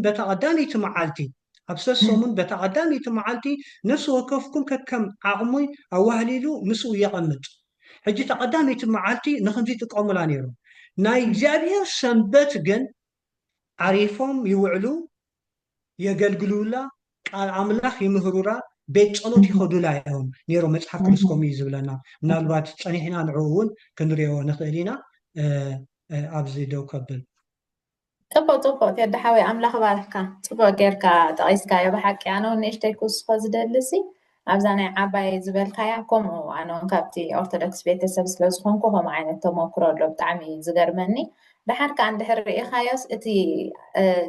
በተቐዳሚይቲ መዓልቲ ነፍሲ ወከፍኩም ከከም ዓቕሙ ኣዋህሊሉ ምስኡ የቐምጥ ሕጂ ተቐዳሚይቲ መዓልቲ ንክምዚ ይጥቀሙላ ነይሮም ናይ እግዚኣብሔር ሰንበት ግን ዓሪፎም ይውዕሉ የገልግሉላ ቃል ኣምላኽ ይምህሩላ ቤት ጸሎት ይኸዱላ እዮም ነይሮም መፅሓፍ ቅዱስ ከምኡ እዩ ዝብለና ምናልባት ፀኒሕና ንዕኡ እውን ክንሪኦ ንኽእል ኢና ኣብዚ ደው ከብል ፅቡቅ የዳሓወይ ኣምላኽ ባርካ ፅቡቅ ጌርካ ጠቂስካዮ ብሓቂ ኣነ እውን ንእሽተይ ክውስኮ ዝደልሲ ኣብዛ ናይ ዓባይ ዝበልካያ ከምኡ ኣነ እውን ካብቲ ኦርቶዶክስ ቤተሰብ ስለዝኮንኩ ከምኡ ዓይነት ተመክሮ ኣሎ ብጣዕሚ ዝገርመኒ ድሓርካ እንድሕር ርኢኻዮስ እቲ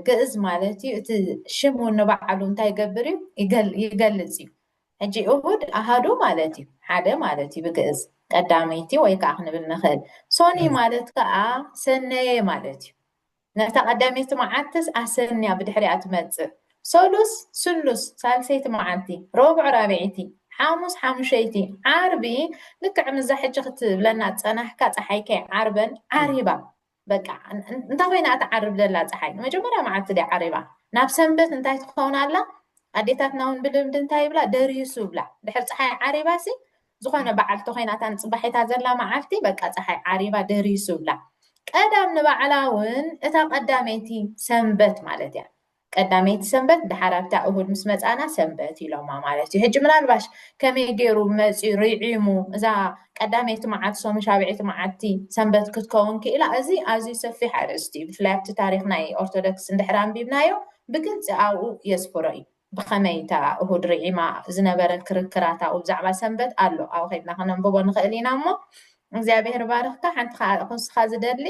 ግእዝ ማለት እዩ እቲ ሽም እውን ንባዕሉ እንታይ ይገብር እዩ ይገልፅ እዩ ሕጂ እሁድ ኣሃዱ ማለት እዩ ሓደ ማለት እዩ ብግእዝ ቀዳመይቲ ወይ ከዓ ክንብል ንኽእል ሶኒ ማለት ከዓ ሰነየ ማለት እዩ ነታ ቀዳመይቲ መዓልትስ ኣሰንያ ብድሕሪኣ ትመፅእ ሰሉስ ስሉስ ሳልሰይቲ መዓልቲ ረቡዕ ራብዒቲ ሓሙስ ሓሙሸይቲ ዓርቢ ልክዕ ምዛ ሕጂ ክትብለና ፀናሕካ ፀሓይከይ ዓርበን ዓሪባ በቃ እንታይ ኮይና እትዓርብ ዘላ ፀሓይ ንመጀመርያ መዓልቲ ደ ዓሪባ ናብ ሰንበት እንታይ ትኸውን ኣላ ኣዴታትና እውን ብልምዲ እንታይ ይብላ ደሪሱ ብላ ድሕሪ ፀሓይ ዓሪባሲ ዝኾነ በዓልቲ ኮይና እታ ንፅባሒታ ዘላ መዓልቲ በቃ ፀሓይ ዓሪባ ደሪሱ ብላ ቀዳም ንባዕላ እውን እታ ቀዳመይቲ ሰንበት ማለት እያ ቀዳመይቲ ሰንበት ድሓር ኣብታ እሁድ ምስ መፃና ሰንበት ኢሎማ ማለት እዩ ሕጂ ምናልባሽ ከመይ ገይሩ መፂኡ ርዒሙ እዛ ቀዳመይቲ መዓልቲ ሶሙን ሻብዒቲ መዓልቲ ሰንበት ክትከውን ክኢላ እዚ ኣዝዩ ሰፊሕ ኣርእስቲ እዩ ብፍላይ ኣብቲ ታሪክ ናይ ኦርቶዶክስ እንድሕር ኣንቢብናዮ ብግልፂ ኣብኡ የስፍሮ እዩ ብኸመይ እታ እሁድ ርዒማ ዝነበረ ክርክራት ኣብኡ ብዛዕባ ሰንበት ኣሎ ኣብኡ ከይድና ክነንብቦ ንኽእል ኢና እሞ እግዚኣብሔር ባርኽካ ሓንቲ ክስኻ ዝደሊ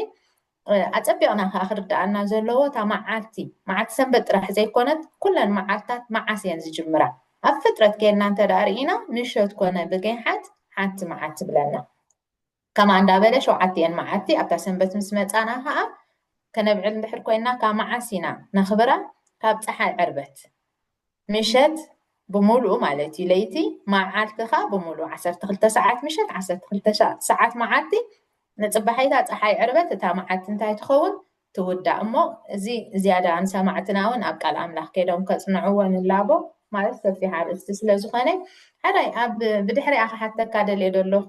ኣፀቢቕና ከዓ ክርዳእና ዘለዎ እታ መዓልቲ ሰንበት ጥራሕ ዘይኮነት ኩለን መዓልትታት መዓስ እየን ዝጅምራ ኣብ ፍጥረት ኬልና እንተዳ ርኢና ምሸት ኮነ ብገይሓት ሓንቲ መዓልቲ ብለና ከማ እንዳበለ 7 እየን መዓልቲ ኣብታ ሰንበት ምስ መፃና ከዓ ከነብዕል እንድሕር ኮይና ካብ መዓስ ኢና ነኽብራ ካብ ፀሓይ ዕርበት ምሸት ብምሉኡ ማለት እዩ ለይቲ መዓልቲ ከዓ ብምሉኡ 12 ሰዓት ምሸት 12 ሰዓት መዓልቲ ንፅባሒታ ፀሓይ ዕርበት እታ መዓልቲ እንታይ ትኸውን ትውዳእ እሞ እዚ ዝያዳ ንሰማዕትና እውን ኣብ ቃል ኣምላኽ ከይዶም ከፅንዕዎ ንላቦ ማለት ሰፊሕ ኣርእስቲ ስለዝኾነ ሓዳይ ኣብ ብድሕሪኣ ክሓተካ ደልየ ዘለኹ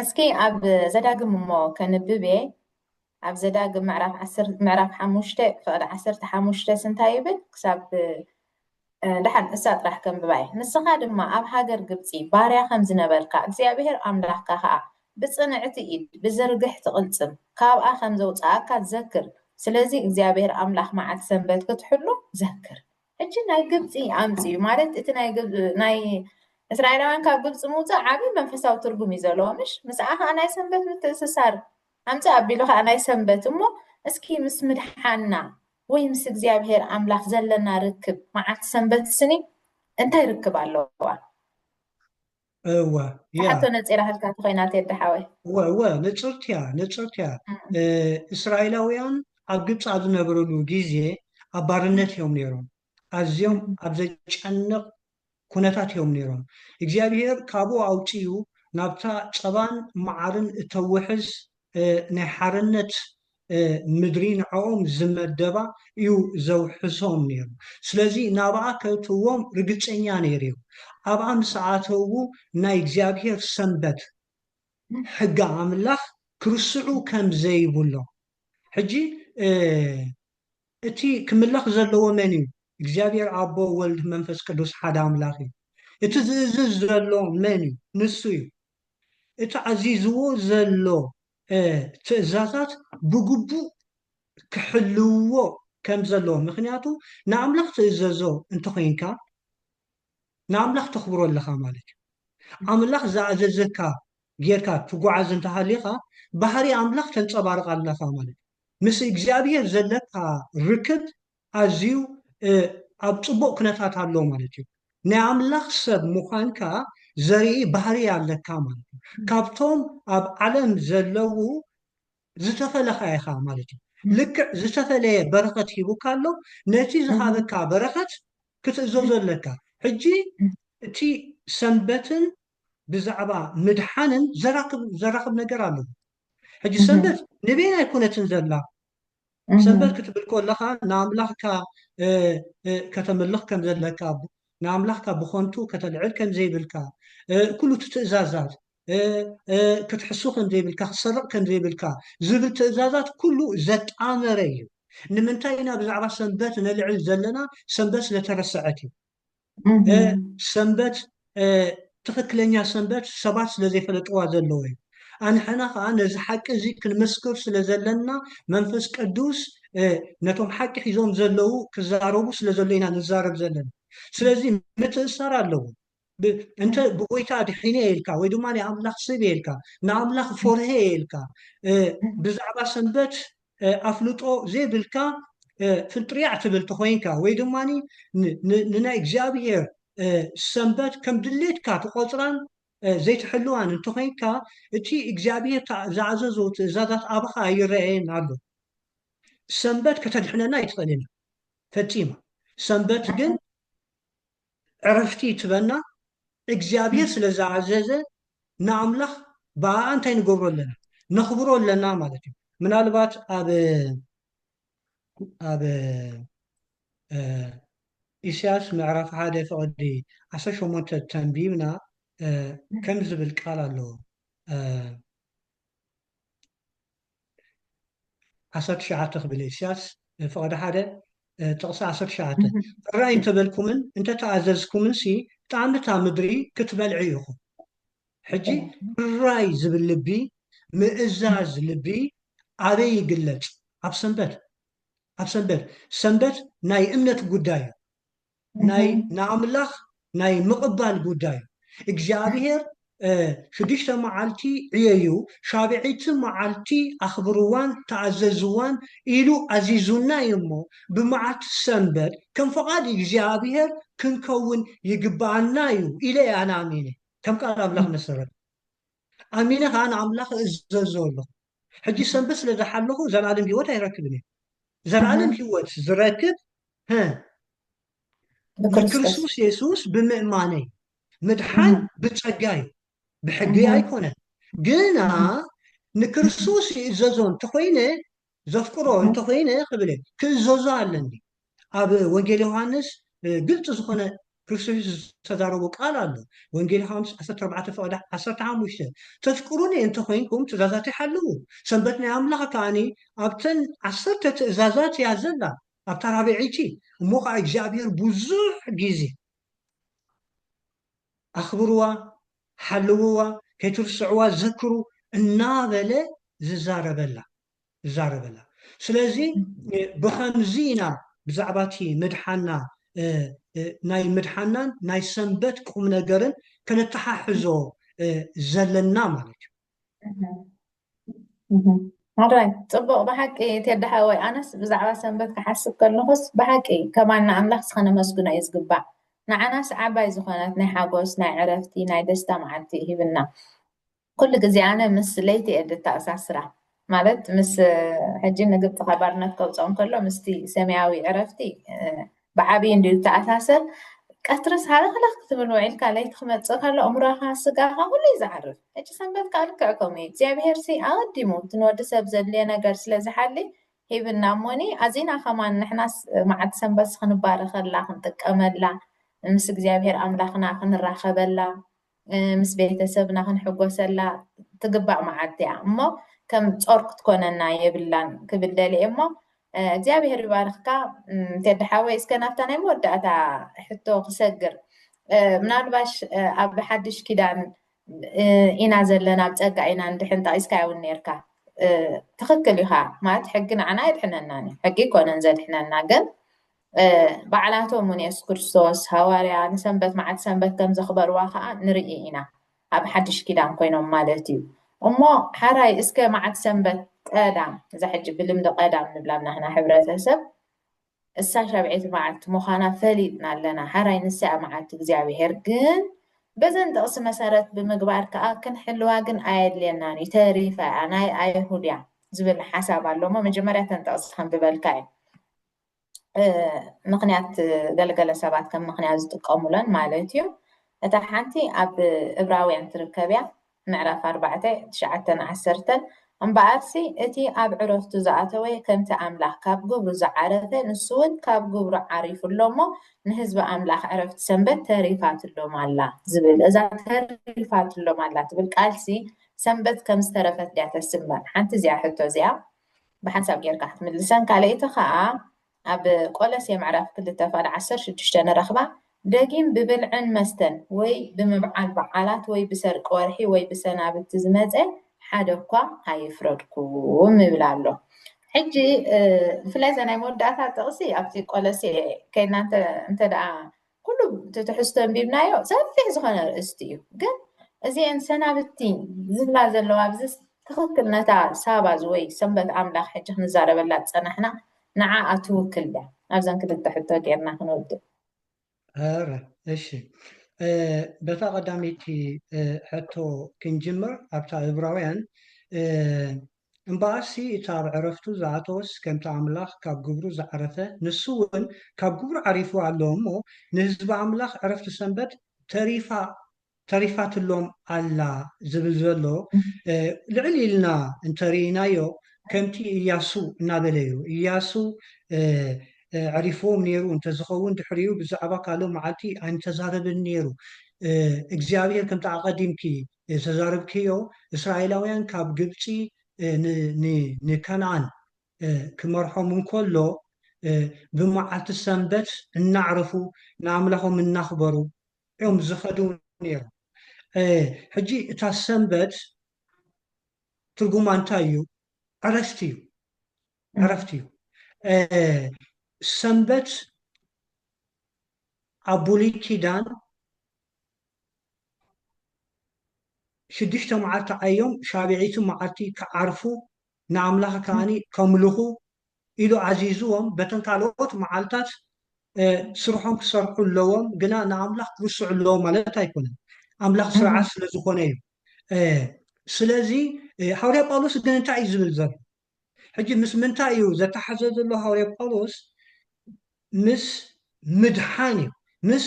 እስኪ ኣብ ዘዳግም እሞ ከንብብ እየ ኣብ ዘዳግም ምዕራፍ 5 ፍቅዲ 15 እንታይ ይብል ክሳብ ድሓን እሳ ጥራሕ ከንብባ እየ ንስኻ ድማ ኣብ ሃገር ግብፂ ባርያ ከም ዝነበርካ እግዚኣብሔር ኣምላኽካ ከዓ ብፅንዕቲ ኢድ ብዝርግሕ ትቕልፅም ካብኣ ከም ዘውፃእካ ትዘክር ስለዚ እግዚኣብሔር ኣምላኽ መዓልቲ ሰንበት ክትሕሉ ዘክር ሕጂ ናይ ግብፂ ኣምፂ እዩ ማለት እቲ ናይ እስራኤላውያን ካብ ግብፂ ምውፃእ ዓብይ መንፈሳዊ ትርጉም እዩ ዘለዎ ምሽ ምስኣ ከዓ ናይ ሰንበት ምትእስሳር ኣምፂ ኣቢሉ ከዓ ናይ ሰንበት እሞ እስኪ ምስ ምድሓና ወይ ምስ እግዚኣብሔር ኣምላኽ ዘለና ርክብ መዓልቲ ሰንበት ስኒ እንታይ ርክብ ኣለዋ እወ ሓቶ ነፂራ ህልካ ተኮይና ተየድሓወይ እወ ንፅርትያ እስራኤላውያን ኣብ ግብፂ ኣብ ዝነበረሉ ግዜ ኣብ ባርነት እዮም ነይሮም ኣዝዮም ኣብ ዘጨንቕ ኩነታት እዮም ነይሮም እግዚኣብሔር ካብኡ ኣውፅኡ ናብታ ፀባን መዓርን እተውሕዝ ናይ ሓርነት ምድሪ ንዕኦም ዝመደባ እዩ ዘውሕሶም ነይሩ። ስለዚ ናብኣ ከእትዎም ርግፀኛ ነይሩ እዩ። ኣብኣ ምስ ኣተዉ ናይ እግዚኣብሔር ሰንበት ሕጊ ኣምላኽ ክርስዑ ከም ዘይብሎም ሕጂ እቲ ክምለኽ ዘለዎ መን እዩ? እግዚኣብሔር ኣቦ ወልድ መንፈስ ቅዱስ ሓደ ኣምላኽ እዩ። እቲ ዝእዝዝ ዘሎ መን እዩ? ንሱ እዩ። እቲ ዓዚዝዎ ዘሎ ትእዛዛት ብግቡእ ክሕልውዎ ከም ዘለዎ ምክንያቱ ንኣምላኽ ትእዘዞ እንተኮይንካ ንኣምላኽ ተኽብሮ ኣለካ ማለት እዩ። ኣምላኽ ዝኣዘዘካ ጌርካ ትጓዓዝ እንተሃሊኻ ባህሪ ኣምላኽ ተንፀባርቕ ኣለካ ማለት እዩ። ምስ እግዚኣብሔር ዘለካ ርክብ ኣዝዩ ኣብ ፅቡቅ ኩነታት ኣሎ ማለት እዩ። ናይ ኣምላኽ ሰብ ምዃንካ ዘርኢ ባህሪ ኣለካ ማለት እዩ። ካብቶም ኣብ ዓለም ዘለው ዝተፈለካ ኢኻ ማለት እዩ። ልክዕ ዝተፈለየ በረኸት ሂቡካ ኣሎ ነቲ ዝሃበካ በረኸት ክትእዘዞ ኣለካ። ሕጂ እቲ ሰንበትን ብዛዕባ ምድሓንን ዘራክብ ነገር ኣለዎ። ሕጂ ሰንበት ንበይናይ ኩነትን ዘላ ሰንበት ክትብል ከለካ ንኣምላኽካ ከተምልኽ ከም ዘለካ ንኣምላኽካ ብኾንቱ ከተልዕል ከም ዘይብልካ ኩሉ ትእዛዛት ክትሕሱ ከም ዘይብልካ ክትሰርቕ ከም ዘይብልካ ዝብል ትእዛዛት ኩሉ ዘጣመረ እዩ። ንምንታይ ኢና ብዛዕባ ሰንበት ነልዕል ዘለና? ሰንበት ስለተረስዐት እዩ። ሰንበት ትክክለኛ ሰንበት ሰባት ስለዘይፈለጥዋ ዘለዎ እዩ። ኣንሕና ከዓ ነዚ ሓቂ እዚ ክንመስክር ስለ ዘለና መንፈስ ቅዱስ ነቶም ሓቂ ሒዞም ዘለው ክዛረቡ ስለ ዘሎ ኢና ንዛረብ ዘለና። ስለዚ ምትእስሳር ኣለዎ። እንተ ብጎይታ ድሒነ የልካ ወይ ድማ ናይ ኣምላኽ ሰብ የልካ ንኣምላኽ ፈርሄ የልካ ብዛዕባ ሰንበት ኣፍልጦ ዘይብልካ ፍንጥርያዕ ትብል ተኮይንካ ወይ ድማ ንናይ እግዚኣብሔር ሰንበት ከም ድሌትካ ትቆፅራን ዘይትሕልዋን እንተኮይንካ እቲ እግዚኣብሔር ዝኣዘዞ ትእዛዛት ኣብኻ ይረአየን ኣሎ። ሰንበት ከተድሕነና ኣይትኽእልን ፈፂማ። ሰንበት ግን ዕረፍቲ ትበና እግዚኣብሔር ስለ ዝኣዘዘ ንኣምላኽ ብኣ እንታይ ንገብሮ ኣለና? ነኽብሮ ኣለና ማለት እዩ። ምናልባት ኣብ ኢሳያስ ምዕራፍ 1 ፍቅዲ 18 ተንቢብና ከም ዝብል ቃል ኣለዎ 19 ክብል ኢሳያስ ፍቅዲ 1 ጥቕሲ 19 ጥራይ እንተበልኩምን እንተተኣዘዝኩምን ሲ ጣዕምታ ምድሪ ክትበልዑ ኢኹም። ሕጂ ጥራይ ዝብል ልቢ ምእዛዝ ልቢ ኣበይ ይግለፅ? ኣብ ሰንበት። ኣብ ሰንበት ሰንበት ናይ እምነት ጉዳይ እዩ። ናይ ንኣምላኽ ናይ ምቕባል ጉዳይ እዩ። እግዚኣብሔር 6 መዓልቲ ዕየዩ 7ይቲ መዓልቲ ኣኽብርዋን ተኣዘዝዋን ኢሉ ኣዚዙና እዩ እሞ ብመዓልቲ ሰንበት ከም ፈቓድ እግዚኣብሔር ክንከውን ይግባአና እዩ ኢለ ኣነ ኣሚነ ከም ቃል ኣምላኽ መሰረት ኣሚነ ከዓ ንኣምላኽ እዘዞ ኣለኹ። ሕጂ ሰንበት ስለ ዝሓለኹ ዘለኣለም ሂወት ኣይረክብን እየ። ዘለኣለም ሂወት ዝረክብ ንክርስቶስ የሱስ ብምእማነይ ምድሓን ብፀጋ እዩ ብሕጊ ኣይኮነን። ግና ንክርስቶስ ይእዘዞ እንተኮይነ ዘፍቅሮ እንተኮይነ ክብል ክእዘዞ ኣለኒ። ኣብ ወንጌል ዮሃንስ ግልፂ ዝኾነ ክርስቶስ ዝተዛረቦ ቃል ኣሎ። ወንጌል ዮሃንስ 14:15 ተፍቅሩኒ እንተኮይንኩም ትእዛዛተይ ሓልዉ። ሰንበት ናይ ኣምላኽ ከዓኒ ኣብተን 10 ትእዛዛት እያ ዘላ ኣብታ 4ይቲ እሞ ከዓ እግዚኣብሔር ብዙሕ ግዜ ኣኽብርዋ ሓልውዋ ከይትርስዕዋ ዘክሩ እናበለ ዝዛረበላ። ስለዚ ብከምዚ ኢና ብዛዕባ እቲ ምድሓና ናይ ምድሓናን ናይ ሰንበት ቁም ነገርን ከነተሓሕዞ ዘለና ማለት እዩ። ማራይ ፅቡቅ ብሓቂ ተዳሓወይ ኣነስ ብዛዕባ ሰንበት ክሓስብ ከለኹስ ብሓቂ ከማና ኣምላኽ ስኸነ መስግኖ እዩ ዝግባእ። ንዓናስ ዓባይ ዝኾነት ናይ ሓጎስ ናይ ዕረፍቲ ናይ ደስታ መዓልቲ ሂብና። ኩሉ ግዜ ኣነ ምስ ለይቲ እየ ዝተኣሳስራ ማለት ምስ ሕጂ ንግብፂ ከባርነት ከውፅኦም ከሎ ምስቲ ሰማያዊ ዕረፍቲ ብዓብዪ እንድዩ ዝተኣሳሰር ቀትርስ ሃለኽለኽ ክትብል ውዒልካ ለይቲ ክመፅእ ከሎ እምሮኻ ስጋኻ ኩሉ ይዝዓርፍ ሕጂ ሰንበት ከዓ ልክዕ ከምኡ እዩ እግዚኣብሔር ሲ ኣቐዲሙ እቲ ንወዲ ሰብ ዘድልየ ነገር ስለዝሓሊ ሂብና እሞኒ ኣዚና ከማን ንሕናስ መዓልቲ ሰንበት ክንባረኸላ ክንጥቀመላ ምስ እግዚኣብሔር ኣምላኽና ክንራኸበላ ምስ ቤተሰብና ክንሕጎሰላ ትግባእ መዓልቲ እያ እሞ ከም ጾር ክትኮነና የብላን ክብል ደልየ እሞ እግዚኣብሔር ይባርኽካ እንተድሓወይ እስከ ናብታ ናይ መወዳእታ ሕቶ ክሰግር ምናልባሽ ኣብ ሓድሽ ኪዳን ኢና ዘለና ኣብ ፀጋ ኢና እንድሕን ጠቒስካ እውን ነርካ ትኽክል ኢኻ ማለት ሕጊ ንዓና የድሕነናኒ ሕጊ ይኮነን ዘድሕነና ግን በዓላቶም እውን የሱስ ክርስቶስ ሃዋርያ ንሰንበት መዓልቲ ሰንበት ከም ዘኽበርዋ ከዓ ንርኢ ኢና ኣብ ሓድሽ ኪዳን ኮይኖም ማለት እዩ እሞ ሓራይ እስከ መዓልቲ ሰንበት ቀዳም እዛ ሕጂ ብልምዲ ቀዳም ንብላ ናህና ሕብረተሰብ እሳ ሸብዒቲ መዓልቲ ምዃና ፈሊጥና ኣለና ሓራይ ንስያ መዓልቲ እግዚኣብሔር ግን በዘን ጥቕሲ መሰረት ብምግባር ከዓ ክንሕልዋ ግን ኣየድልየናን እዩ ተሪፋ እያ ናይ ኣይሁድ እያ ዝብል ሓሳብ ኣሎ እሞ መጀመርያ ተን ጥቕሲ ከንብበልካ እዩ ምክንያት ገለገለ ሰባት ከም ምክንያት ዝጥቀሙለን ማለት እዩ እታ ሓንቲ ኣብ ዕብራውያን ትርከብ እያ ምዕራፍ 4:9-10 እምበኣርሲ እቲ ኣብ ዕረፍቱ ዝኣተወ ከምቲ ኣምላኽ ካብ ግብሩ ዝዓረፈ ንሱ እውን ካብ ግብሩ ዓሪፉሎ እሞ ንህዝቢ ኣምላኽ ዕረፍቲ ሰንበት ተሪፋትሎም ኣላ ዝብል እዛ ተሪፋትሎም ኣላ ትብል ቃልሲ ሰንበት ከም ዝተረፈት ድያ ተስምዕ ሓንቲ እዚኣ ሕቶ እዚኣ ብሓንሳብ ጌርካ ክትምልሰን ካልአይቲ ከዓ ኣብ ቆለስየ ምዕራፍ 2:16 ንረኽባ ደጊም ብብልዕን መስተን ወይ ብምብዓል በዓላት ወይ ብሰርቂ ወርሒ ወይ ብሰናብቲ ዝመፀ ሓደ እኳ ኣይፍረድኩም ይብል ኣሎ ሕጂ ብፍላይ ናይ መወዳእታ ጥቕሲ ኣብቲ ቆለስየ ከይድና እንተ ደኣ ኩሉ ትሕዝቶ ኣንቢብናዮ ሰፊሕ ዝኾነ ርእስቲ እዩ ግን እዚአን ሰናብቲ ዝብላ ዘለዋ ብዚ ትኽክል ነታ ሳባዝ ወይ ሰንበት ኣምላኽ ሕጂ ክንዛረበላ ፀናሕና ንዓኣ ትውክል ዳ ኣብዘን ክልተ ሕቶ ጌርና ክንወድእ ኧረ እሺ በታ ቀዳሚቲ ሕቶ ክንጅምር ኣብታ ዕብራውያን እምበኣርሲ እታ ኣብ ዕረፍቱ ዝኣተወስ ከምቲ ኣምላኽ ካብ ግብሩ ዝዓረፈ ንሱ እውን ካብ ግብሩ ዓሪፉ ኣሎ እሞ ንህዝቢ ኣምላኽ ዕረፍቲ ሰንበት ተሪፋትሎም ኣላ ዝብል ዘሎ ልዕል ኢልና እንተሪእናዮ ከምቲ እያሱ እናበለ እዩ እያሱ عرفوهم نيرو انت زخون تحريو بزعبا قالوا معلتي ان تزاربن نيرو እግዚአብሔር ከም ተዓቀዲምኪ ተዛረብክዮ እስራኤላውያን ካብ ግብፂ ንከነዓን ክመርሖም እንከሎ ብመዓልቲ ሰንበት እናዕርፉ ንኣምላኾም እናኽበሩ እዮም ዝኸዱ ነይሩ ሕጂ እታ ሰንበት ትርጉማ እንታይ እዩ ዕረፍቲ እዩ ዕረፍቲ እዩ ሰንበት ኣብ ብሉይ ኪዳን 6 መዓልቲ ዓዮም ሻብዒቱ መዓልቲ ክዓርፉ ንኣምላኽ ከዓኒ ከምልኹ ኢሉ ዓዚዝዎም በተን ካልኦት መዓልታት ስርሖም ክሰርሑ ኣለዎም ግና ንኣምላኽ ክውስዑ ኣለዎም ማለት ኣይኮነን ኣምላኽ ስርዓት ስለ ዝኾነ እዩ ስለዚ ሓዋርያ ጳውሎስ ግን እንታይ እዩ ዝብል ዘሎ ሕጂ ምስ ምንታይ እዩ ዘተሓዘ ዘሎ ሓዋርያ ጳውሎስ ምስ ምድሓን እዩ ምስ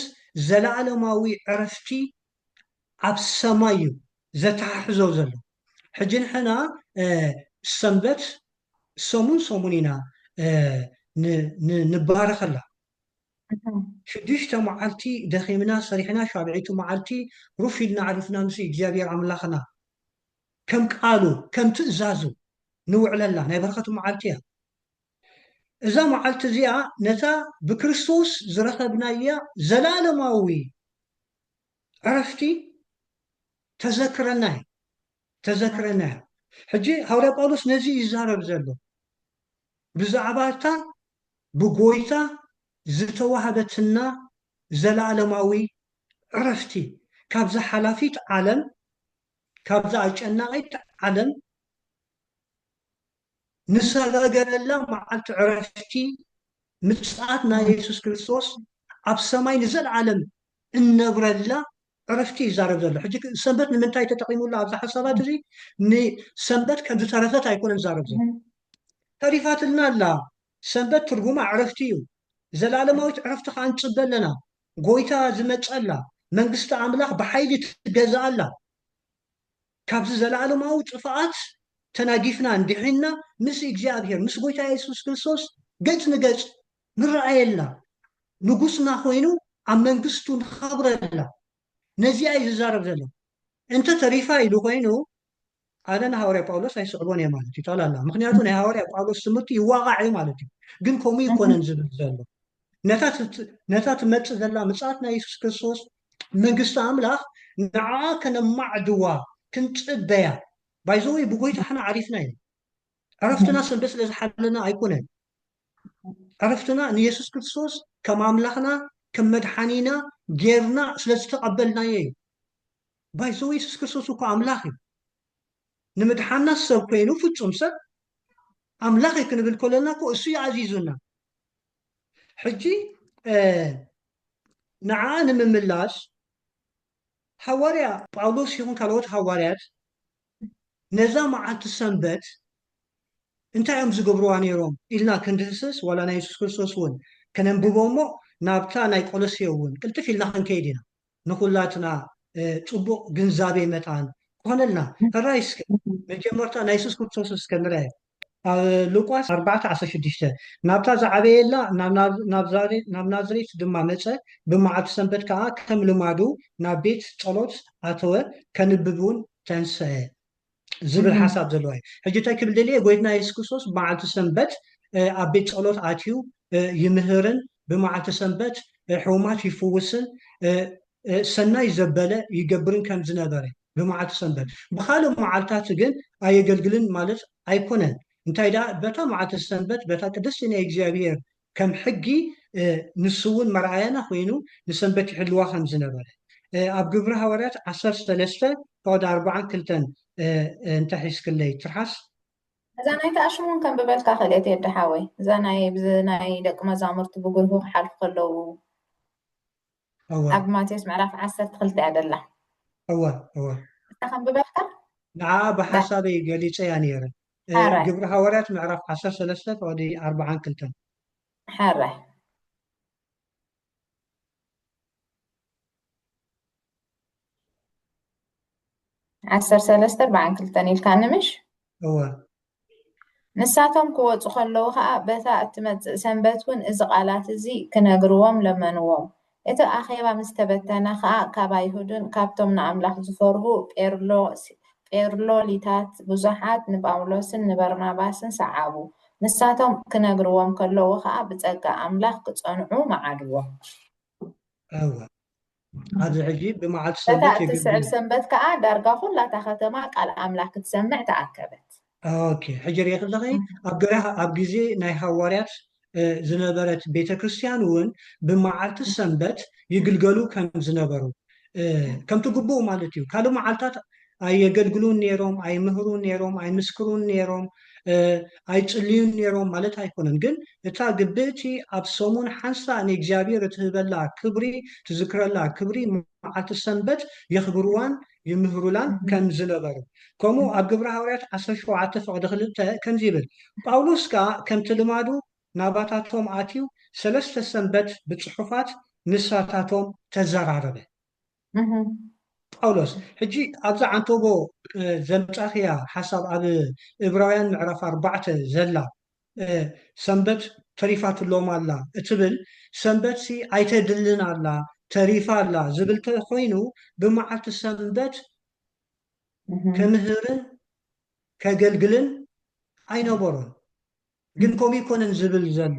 ዘለኣለማዊ ዕረፍቲ ኣብ ሰማይ እዩ ዘተሓሕዞ ዘሎ ሕጂ ንሕና ሰንበት ሰሙን ኢና ንባረኸላ 6 መዓልቲ ደኺምና ሰሪሕና ሻብዒቱ መዓልቲ ሩፍ ኢልና ዓሪፍና ምስ እግዚኣብሔር ኣምላኽና ከም ቃሉ ከም ትእዛዙ ንውዕለላ ናይ በረኸቱ መዓልቲ እያ እዛ መዓልቲ እዚኣ ነታ ብክርስቶስ ዝረኸብናያ ዘለኣለማዊ ዕረፍቲ ተዘክረና እዩ ሕጂ ሓዋርያ ጳውሎስ ነዚ ይዛረብ ዘሎ ብዛዕባ እታ ብጎይታ ዝተዋሃበትና ዘለኣለማዊ ዕረፍቲ ካብዛ ሓላፊት ዓለም ካብዛ ኣጨናቂት ዓለም ንሰገገለላ መዓልቲ ዕረፍቲ ምጽኣት ናይ ኢየሱስ ክርስቶስ ኣብ ሰማይ ንዘለዓለም እነብረላ ዕረፍቲ ይዛረብ ዘሎ ሕጂ ሰንበት ንምንታይ ተጠቂሙላ ኣብዛ ሓሳባት እዚ ንሰንበት ከም ዝተረፈት ኣይኮነን ዝዛረብ ዘሎ ተሪፋትልና ኣላ ሰንበት ትርጉማ ዕረፍቲ እዩ ዘለዓለማዊት ዕረፍቲ ከዓ ንፅበ ኣለና ጎይታ ዝመፀላ መንግስቲ ኣምላኽ ብሓይሊ ትገዛኣላ ካብዚ ዘለዓለማዊ ጥፍኣት ተናጊፍና እንድሒና ምስ እግዚኣብሔር ምስ ጎይታ ኢየሱስ ክርስቶስ ገጽ ንገጽ ንረኣየላ ንጉስና ኮይኑ ኣብ መንግስቱ ንኸብረላ ነዚኣ እዩ ዝዛረብ ዘሎ እንተ ተሪፋ ኢሉ ኮይኑ ኣነ ንሃዋርያ ጳውሎስ ኣይስዕቦን እየ ማለት እዩ ጠላላ ምክንያቱ ናይ ሃዋርያ ጳውሎስ ትምህርቲ ይዋቃዕ እዩ ማለት እዩ ግን ከምኡ ይኮነን ዝብል ዘሎ ነታ ትመፅእ ዘላ ምጽኣት ናይ ኢየሱስ ክርስቶስ መንግስቲ ኣምላኽ ንዓ ከነማዕድዋ ክንፅበያ ባይዘወይ ብጎይታሕና ዓሪፍና እዩ ዕረፍትና ሰንበት ስለ ዝሓለና ኣይኮነን ዕረፍትና ንኢየሱስ ክርስቶስ ከም ኣምላኽና ከም መድሓኒና ጌርና ስለ ዝተቐበልናዮ እዩ ባይዘወይ ኢየሱስ ክርስቶስ እኮ ኣምላኽ እዩ ንምድሓንና ሰብ ኮይኑ ፍጹም ሰብ ኣምላኽ ክንብል ከለና እኮ እሱ እዩ ዓዚዙና ሕጂ ንዓ ንምምላስ ሃዋርያ ጳውሎስ ይኹን ካልኦት ሃዋርያት ነዛ መዓልቲ ሰንበት እንታይ እዮም ዝገብርዋ ነይሮም ኢልና ክንድህስስ ዋላ ናይ ኢየሱስ ክርስቶስ እውን ከነንብቦ እሞ ናብታ ናይ ቆሎስየ እውን ቅልጥፍ ኢልና ክንከይድ ኢና ንኩላትና ፅቡቅ ግንዛቤ መታን ክኾነልና ሕራይስከ መጀመርታ ናይ ኢየሱስ ክርስቶስ እስከ ንርአየ ኣብ ሉቃስ 4:16 ናብታ ዝዓበየላ ናብ ናዝሬት ድማ መፀ ብመዓልቲ ሰንበት ከዓ ከም ልማዱ ናብ ቤት ጸሎት ኣተወ ከንብብ እውን ተንስአ ዝብል ሓሳብ ዘለዋ እዩ ሕጂ እንታይ ክብል ደልየ ጎይትና ኢየሱስ ክርስቶስ ብመዓልቲ ሰንበት ኣብ ቤት ጸሎት ኣትዩ ይምህርን ብመዓልቲ ሰንበት ሕሙማት ይፍውስን ሰናይ ዘበለ ይገብርን ከም ዝነበረ ብመዓልቲ ሰንበት ብካልእ መዓልትታት ግን ኣየገልግልን ማለት ኣይኮነን እንታይ ዳ በታ መዓልቲ ሰንበት በታ ቅድስቲ ናይ እግዚኣብሔር ከም ሕጊ ንሱ እውን መርኣያና ኮይኑ ንሰንበት ይሕልዋ ከም ዝነበረ ኣብ ግብሪ ሃዋርያት 13 ከወዲ 42 እንታይ ሒዝክለይ ትርሓስ እዛ ናይ ተኣሽሙን ከም ብበልካ ክእለት እየ ድሓወይ እዛ ናይ ደቂ መዛሙርቲ ብጉልሁ ክሓልፉ ከለዉ ኣብ ማቴዎስ ምዕራፍ 12 እያ ደላ እወ እታ ከም ብበልካ ንዓ ብሓሳበይ ገሊፀ እያ ነይረ ግብሪ ሃዋርያት ምዕራፍ 13 ከወዲ 42 ሓራይ 13:42 ኢልካ ንምሽ እወ ንሳቶም ክወፁ ከለዉ ከዓ በታ እትመፅእ ሰንበት እውን እዚ ቃላት እዚ ክነግርዎም ለመንዎም እቲ ኣኼባ ምስ ተበተነ ከዓ ካብ ኣይሁድን ካብቶም ንኣምላኽ ዝፈርሁ ጴርሎሊታት ብዙሓት ንጳውሎስን ንበርናባስን ሰዓቡ ንሳቶም ክነግርዎም ከለዉ ከዓ ብፀጋ ኣምላኽ ክፀንዑ መዓድዎም እወ ኣብዚ ሕጂ ብመዓልቲ ሰንበት በታ እትስዕብ ሰንበት ከዓ ዳርጋ ኩላታ ከተማ ቃል ኣምላኽ ክትሰምዕ ተኣከበት ኦኬ ሕጂ ሪኢ ከለኸ ኣብ ግዜ ናይ ሃዋርያት ዝነበረት ቤተክርስትያን እውን ብመዓልቲ ሰንበት ይግልገሉ ከም ዝነበሩ ከም ትግብኡ ማለት እዩ ካልእ መዓልትታት ኣየገልግሉን ነይሮም ኣይምህሩን ነይሮም ኣይምስክሩን ነይሮም ኣይፅልዩን ነይሮም ማለት ኣይኮነን ግን እታ ግብእቲ ኣብ ሰሙን ሓንሳ ንእግዚኣብሔር እትህበላ ክብሪ ትዝክረላ ክብሪ መዓልቲ ሰንበት የኽብርዋን ይምህሩላን ከም ዝነበሩ ከምኡ ኣብ ግብሪ ሃዋርያት 17:2 ከምዚ ይብል ጳውሎስ ከዓ ከምቲ ልማዱ ናባታቶም ኣትዩ 3 ሰንበት ብፅሑፋት ንሳታቶም ተዘራረበ ጳውሎስ ሕጂ ኣብዛ ዓንተቦ ዘምፃኽያ ሓሳብ ኣብ ዕብራውያን ምዕራፍ 4 ዘላ ሰንበት ተሪፋትሎም ኣላ እትብል ሰንበት ኣይተድልን ኣላ ተሪፋ ኣላ ዝብል ኮይኑ ብመዓልቲ ሰንበት ከምህርን ከገልግልን ኣይነበሮን ግን ከምኡ ይኮነን ዝብል ዘሎ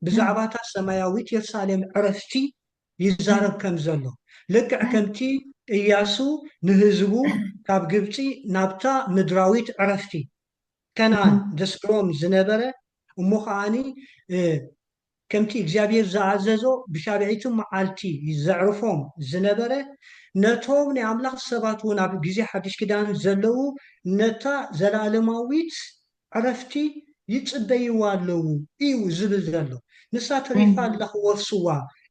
ብዛዕባታ ሰማያዊት የሩሳሌም ዕረፍቲ ይዛረብ ከም ዘሎ ልክዕ ከምቲ ኢያሱ ንህዝቡ ካብ ግብፂ ናብታ ምድራዊት ዕረፍቲ ከነዓን ደስክሮም ዝነበረ እሞ ከዓኒ ከምቲ እግዚኣብሔር ዝኣዘዞ ብሻብዒቲ መዓልቲ ዘዕርፎም ዝነበረ ነቶም ናይ ኣምላኽ ሰባት እውን ኣብ ግዜ ሓድሽ ኪዳን ዘለው ነታ ዘላለማዊት ዕረፍቲ ይፅበይዋ ኣለው እዩ ዝብል ዘሎ ንሳ ተሪፋ ኣላ ክወርስዋ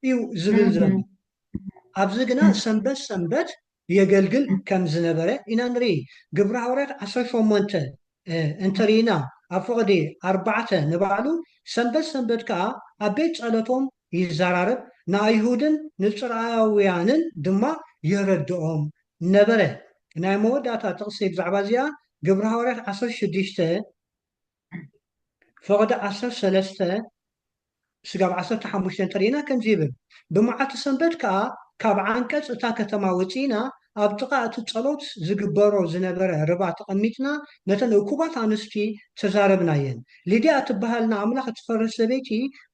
እዩ ዝብል ዘሎ ኣብዚ ግና ሰንበት የገልግል ከም ዝነበረ ኢና ንርኢ ግብሪ ሃዋርያት 18 እንተሪኢና ኣብ ፍቕዲ 4 ንባዕሉ ሰንበት ከዓ ኣብ ቤት ጸሎቶም ይዘራረብ ንኣይሁድን ንፅርኣውያንን ድማ የረድኦም ነበረ። ናይ መወዳእታ ጥቕሲ ብዛዕባ እዚኣ ግብረ ሃዋርያት 16 فقد 13 ስጋብ 15 እንተሪእና ከምዚ ይብል ብመዓልቲ ሰንበት ከዓ ካብ ዓንቀጽ እታ ከተማ ወፂና ኣብ ጥቓ እቲ ጸሎት ዝግበሮ ዝነበረ ርባ ተቐሚጥና ነተን እኩባት ኣንስቲ ተዛረብናየን። ሊድያ እትበሃል ንኣምላኽ እትፈርህ ሰበይቲ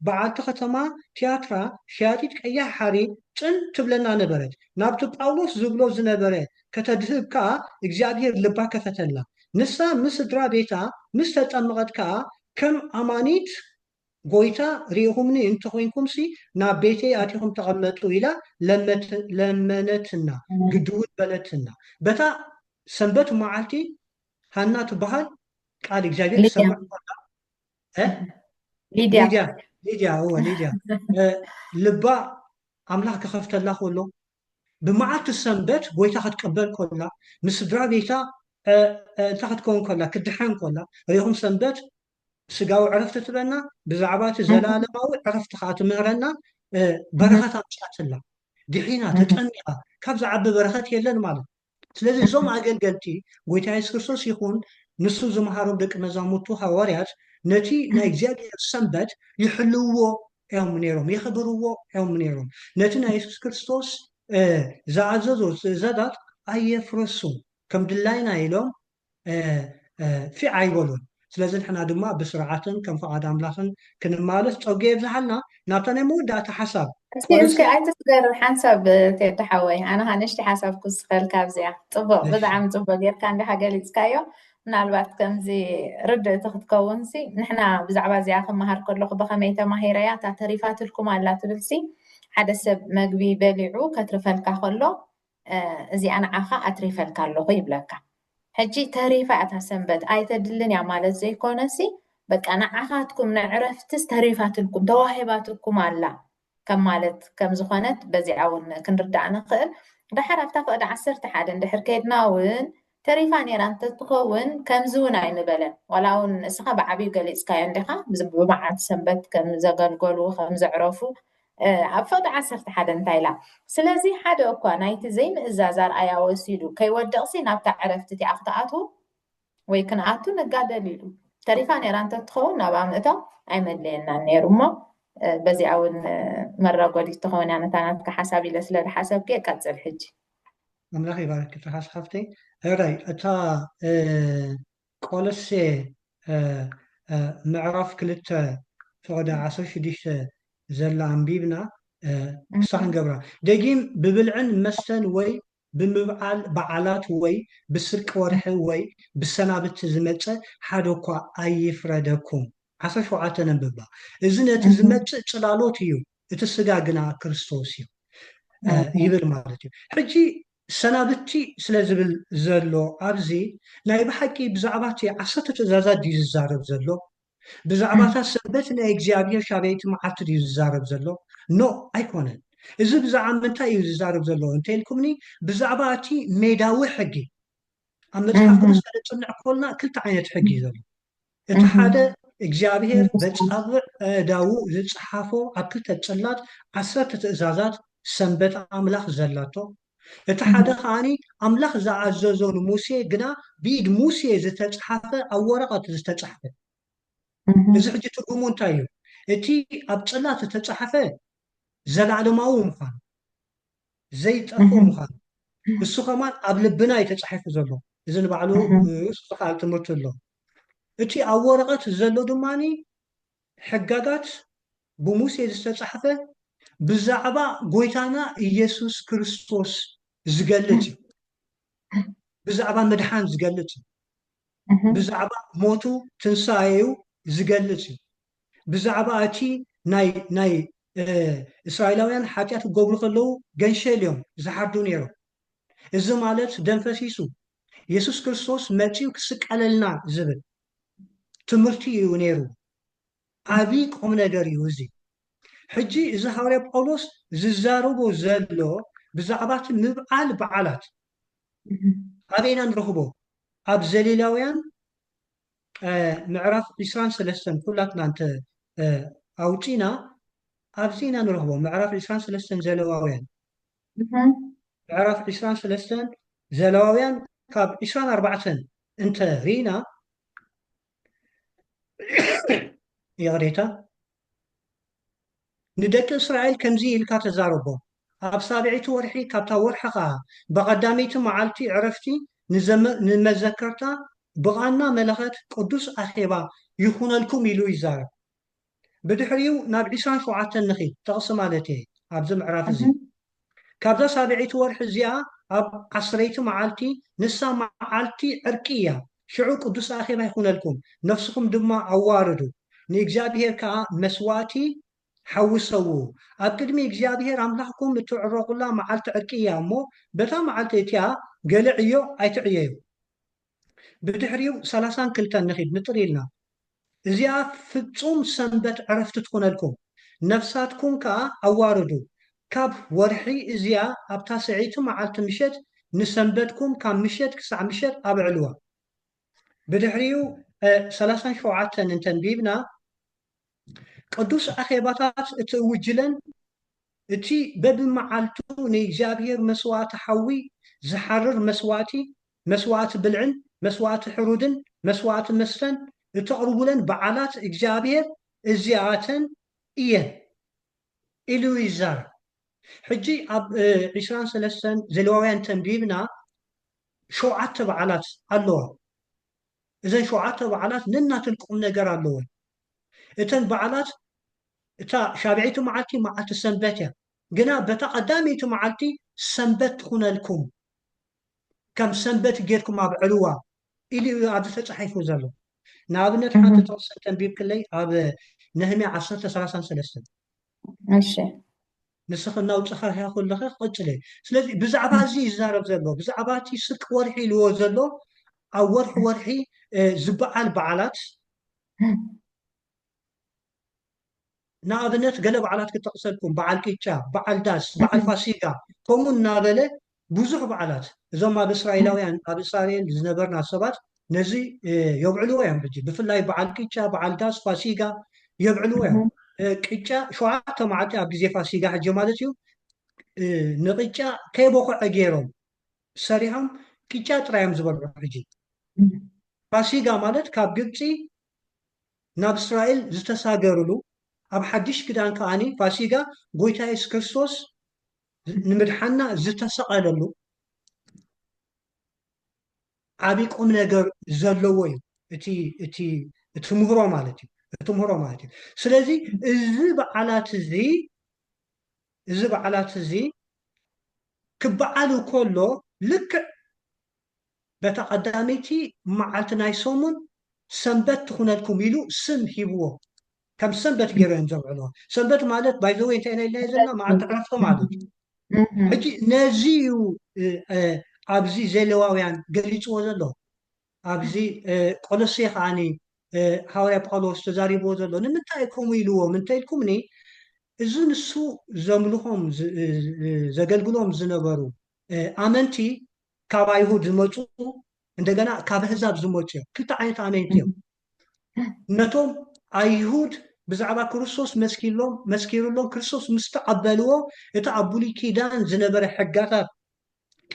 በዓልቲ ከተማ ቲያትራ ሸያጢት ቀያሕ ሓሪ ፅን ትብለና ነበረት። ናብቲ ጳውሎስ ዝብሎ ዝነበረ ከተድህብ ከዓ እግዚኣብሔር ልባ ከፈተላ። ንሳ ምስ ስድራ ቤታ ምስ ተጠመቐት ከዓ ከም ኣማኒት ጎይታ ሪኢኹምኒ እንተኮይንኩምሲ ናብ ቤቴ ኣቲኹም ተቐመጡ ኢላ ለመነትና ግድውን በለትና። በታ ሰንበት መዓልቲ ሃና ትበሃል ቃል እግዚአብሔር ትሰምዕ ኮላ ሊድያ ልባ ኣምላኽ ክኸፍተላ ከሎ ብመዓልቲ ሰንበት ጎይታ ክትቀበል ኮላ ምስ ስድራ ቤታ እንታይ ክትከውን ኮላ ክድሓን ኮላ ሪኢኹም ሰንበት ስጋዊ ዕረፍቲ ትበና ብዛዕባ እቲ ዘለኣለማዊ ዕረፍቲ ከዓ ትምህረና በረኸት ኣምፃትላ ድሒና ተጠሚቓ ካብ ዝዓቢ በረኸት የለን ማለት። ስለዚ እዞም ኣገልገልቲ ጎይታ ኢየሱስ ክርስቶስ ይኹን ንሱ ዝመሃሮም ደቂ መዛሙርቱ ሃዋርያት ነቲ ናይ እግዚኣብሔር ሰንበት ይሕልውዎ እዮም ነይሮም፣ የኽብርዎ እዮም ነይሮም። ነቲ ናይ ኢየሱስ ክርስቶስ ዝኣዘዞ ትእዛዛት ኣየፍርሱን ከም ድላይና ኢሎም ፊዕ ኣይበሉን። ስለዚ ንሕና ድማ ብስርዓትን ከም ፈቃድ ኣምላኽን ክንማለስ ፀውጌ የብዝሓልና ናብታ ናይ መወዳእታ ሓሳብ እስኪ ኣይትስገር ሓንሳብ ተድሓወይ ኣነ ንእሽቲ ሓሳብ ክስፈልካ ኣብዚኣ ፅቡቅ ብጣዕሚ ፅቡቅ ጌርካ እንዲኻ ገሊፅካዮ ምናልባት ከምዚ ርድእቲ ክትከውንሲ ንሕና ብዛዕባ እዚኣ ክመሃር ከለኹ ብኸመይ ተማሂረያ እታ ተሪፋትልኩም ኣላ ትብልሲ ሓደ ሰብ መግቢ በሊዑ ከትርፈልካ ከሎ እዚኣ ንዓኻ ኣትሪፈልካ ኣለኹ ይብለካ። ሕጂ ተሪፋ እታ ሰንበት ኣይተድልን እያ ማለት ዘይኮነሲ በቃ ንዓኻትኩም ንዕረፍትስ ተሪፋትልኩም ተዋሂባትኩም ኣላ ከም ማለት ከም ዝኾነት በዚኣ እውን ክንርዳእ ንኽእል። ድሓር ኣብታ ፍቅዲ 11 እንድሕር ከይድና እውን ተሪፋ ነይራ እንተትኸውን ከምዚ እውን ኣይንበለን። ዋላ እውን ንስኻ ብዓብዩ ገሊፅካዮ እንዲኻ ብመዓልቲ ሰንበት ከም ዘገልገሉ ከም ዘዕረፉ ኣብ ፍቅዲ 11 እንታይ ኢላ ስለዚ ሓደ እኳ ናይቲ ዘይምእዛዝ ኣርኣያ ወሲዱ ከይወድቕሲ ናብታ ዕረፍቲ እቲኣ ክትኣትዉ ወይ ክንኣቱ ንጋደል ኢሉ ተሪፋ ነይራ እንተትኸውን ናብኣ ምእታው ኣይመድለየናን ነይሩ እሞ በዚኣ እውን መረጎዲት ትኸውን እያ ነታናትካ ሓሳብ ኢለ ስለ ዝሓሰብከ ቀፅል ሕጂ ኣምላኽ ይባርክ ሓሳብተይ ህራይ እታ ቆሎሴ ምዕራፍ 2 ፍቅዲ 16 ዘላ ኣንቢብና እሳ ክንገብራ ደጊም ብብልዕን መስተን ወይ ብምብዓል በዓላት ወይ ብስርቂ ወርሒ ወይ ብሰናብቲ ዝመፅእ ሓደ እኳ ኣይፍረደኩም 17 ነንብባ እዚ ነቲ ዝመፅእ ፅላሎት እዩ እቲ ስጋ ግና ክርስቶስ እዩ ይብል ማለት እዩ። ሕጂ ሰናብቲ ስለ ዝብል ዘሎ ኣብዚ ናይ ብሓቂ ብዛዕባ እቲ 10 ትእዛዛት ድዩ ዝዛረብ ዘሎ? ብዛዕባታ ሰንበት ናይ እግዚኣብሔር ሻበይቲ መዓልቲ ድዩ ዝዛረብ ዘሎ? ኖ ኣይኮነን። እዚ ብዛዕባ ምንታይ እዩ ዝዛረብ ዘሎ እንተኢልኩምኒ ብዛዕባ እቲ ሜዳዊ ሕጊ ኣብ መፅሓፍ ቅዱስ ከነፅንዕ ከለና ክልተ ዓይነት ሕጊ እዩ ዘሎ። እቲ ሓደ እግዚኣብሔር በፃብዕ ኣእዳዉ ዝፀሓፎ ኣብ ክልተ ፅላት 10 ትእዛዛት ሰንበት ኣምላኽ ዘላቶ እቲ ሓደ ከዓኒ ኣምላኽ ዝኣዘዞ ንሙሴ ግና ብኢድ ሙሴ ዝተፀሓፈ ኣብ ወረቐት ዝተፀሓፈ እዚ ሕጂ ትርጉሙ እንታይ እዩ? እቲ ኣብ ፅላት ዝተፀሓፈ ዘለዓለማዊ ምዃኑ ዘይጠፍእ ምዃኑ እሱ ከማን ኣብ ልብና እዩ ተፃሒፉ ዘሎ እዚ ንባዕሉ ዝኽኣል ትምህርቲ ኣሎ። እቲ ኣብ ወረቐት ዘሎ ድማኒ ሕጋጋት ብሙሴ ዝተፀሓፈ ብዛዕባ ጎይታና ኢየሱስ ክርስቶስ ዝገልፅ እዩ። ብዛዕባ መድሓን ዝገልፅ እዩ። ብዛዕባ ሞቱ ትንሳኤዩ ዝገልፅ እዩ። ብዛዕባ እቲ ናይ እስራኤላውያን ሓጢኣት ክገብሩ ከለዉ ገንሸልዮም ዝሓርዱ ነይሮም። እዚ ማለት ደም ፈሲሱ ኢየሱስ ክርስቶስ መፂኡ ክስቀለልና ዝብል ትምህርቲ እዩ ነይሩ። ዓብዪ ቁም ነገር እዩ እዚ። ሕጂ እዚ ሃዋርያ ጳውሎስ ዝዛረቦ ዘሎ ብዛዕባ እቲ ምብዓል በዓላት ኣበይና ንረኽቦ? ኣብ ዘሌላውያን ምዕራፍ 23 ኩላትና እንተ ኣውፂና أبزينا نرهبه معرف 23 زلواويان معرف 23 زلواويان كاب 24 انت رينا يا ريتا ندك إسرائيل كمزي إلكا تزاربو أب سابعيتو ورحي كابتا ورحقا بقداميتو معالتي عرفتي نمذكرتا بغانا ملغت قدوس أخيبا يخون لكم إلو يزارب بدحريو ناب عيسان شوعات النخي تقسم مالتي أبزم عراف زي كابتا سابعيتو ورح زيا أب عصريتو معالتي نسا معالتي عركية شعو قدوس أخيبا يخون لكم نفسكم دما عواردو نيجابير كا مسواتي حوسوا أبقدمي إجابير أملاكم لتعرقوا الله معالت عركية أمو بتا معالت إتيا قلعيو أي تعييو بدحريو سلاسان كلتان نخيد نطريلنا إزيا فتصوم سنبت عرفت تكون لكم نفساتكم كا أواردو كاب ورحي إزيا أبتا سعيتو معالت مشت نسنبتكم كام مشت كسع مشت أبعلوا بدحريو سلاسان شوعاتن انتن بيبنا قدوس أخيباتات اتوجلن اتي ببمعالتو نيجابير مسوات حوي زحرر مسواتي مسوات بلعن مسوات حرودن مسوات مسفن تقربولن بعالات إجابير إزياتن إيه إلو يزار حجي أب 23 زلواوين تنبيبنا شوعات بعالات اللوه إذا شوعات بعالات ننا تلقم نقر اللوه إتن بعالات إتا شابعيتو معالتي معالت السنبتة قنا بتا قداميتو معالتي سنبت تخون لكم كم سنبت جيركم أبعلوا إلي عاد تتصحيفو زلو نابنت حانت توصل تنبيب كلي أب نهمي 10-33 ماشي نسخنا وتسخر هيا كل لخ قلت لي سلازي بزعبا زي زارب زلو بزعباتي سك ورحي لو زلو أو ورحي زبعال بعالات نابنت قلب على كتقصلكم بعل كيتشا بعل داس بعل فاسيقا كومون نابله بزح بعلات إذا ما بإسرائيلاويان بإسرائيل زنبرنا سبات نزي يبعلوا يوم بجي بفلاي بعل كيتشا بعل داس فاسيقا يبعلوا يوم كيتشا شو عطا معتي أبزي فاسيقا حجي مالتيو نقيتشا كيبوخو أجيرهم سريهم كيتشا ترايم زبر حجي فاسيقا مالت كاب جبتي ناب إسرائيل زتساقرلو أب حدش كدان كأني فاسيقا قويتا إس كريستوس نمدحنا زتسقللو عبي قوم نجر زلوي اتي تمهرو مالتي تمهرو مالتي سلازي الزب على تزي كبعالو كله لك بتقداميتي معلتنا يسومون سنبت تخون لكم يلو سم هيبوه كم سنبت جيرهم زرعلوها سنبت مالت بايزوين تاني لازلنا مع تعرفتو مالت حجي نازيو أبزي زلواويان قليتو زلو أبزي قلصي خاني حوالي بقالوس تزاريبو زلو نمتاي كوم يلوه منتاي لكمني إذن السوء زملهم زقلقلهم زنبرو آمنتي كابا يهود زموتو عندنا كابا حزاب زموتو كلتا عينت آمنتي نتوم أيهود بزعبا كريستوس مسكيرلهم كريستوس مستقبلوه يتقبلي كيدان زنبر حقاتات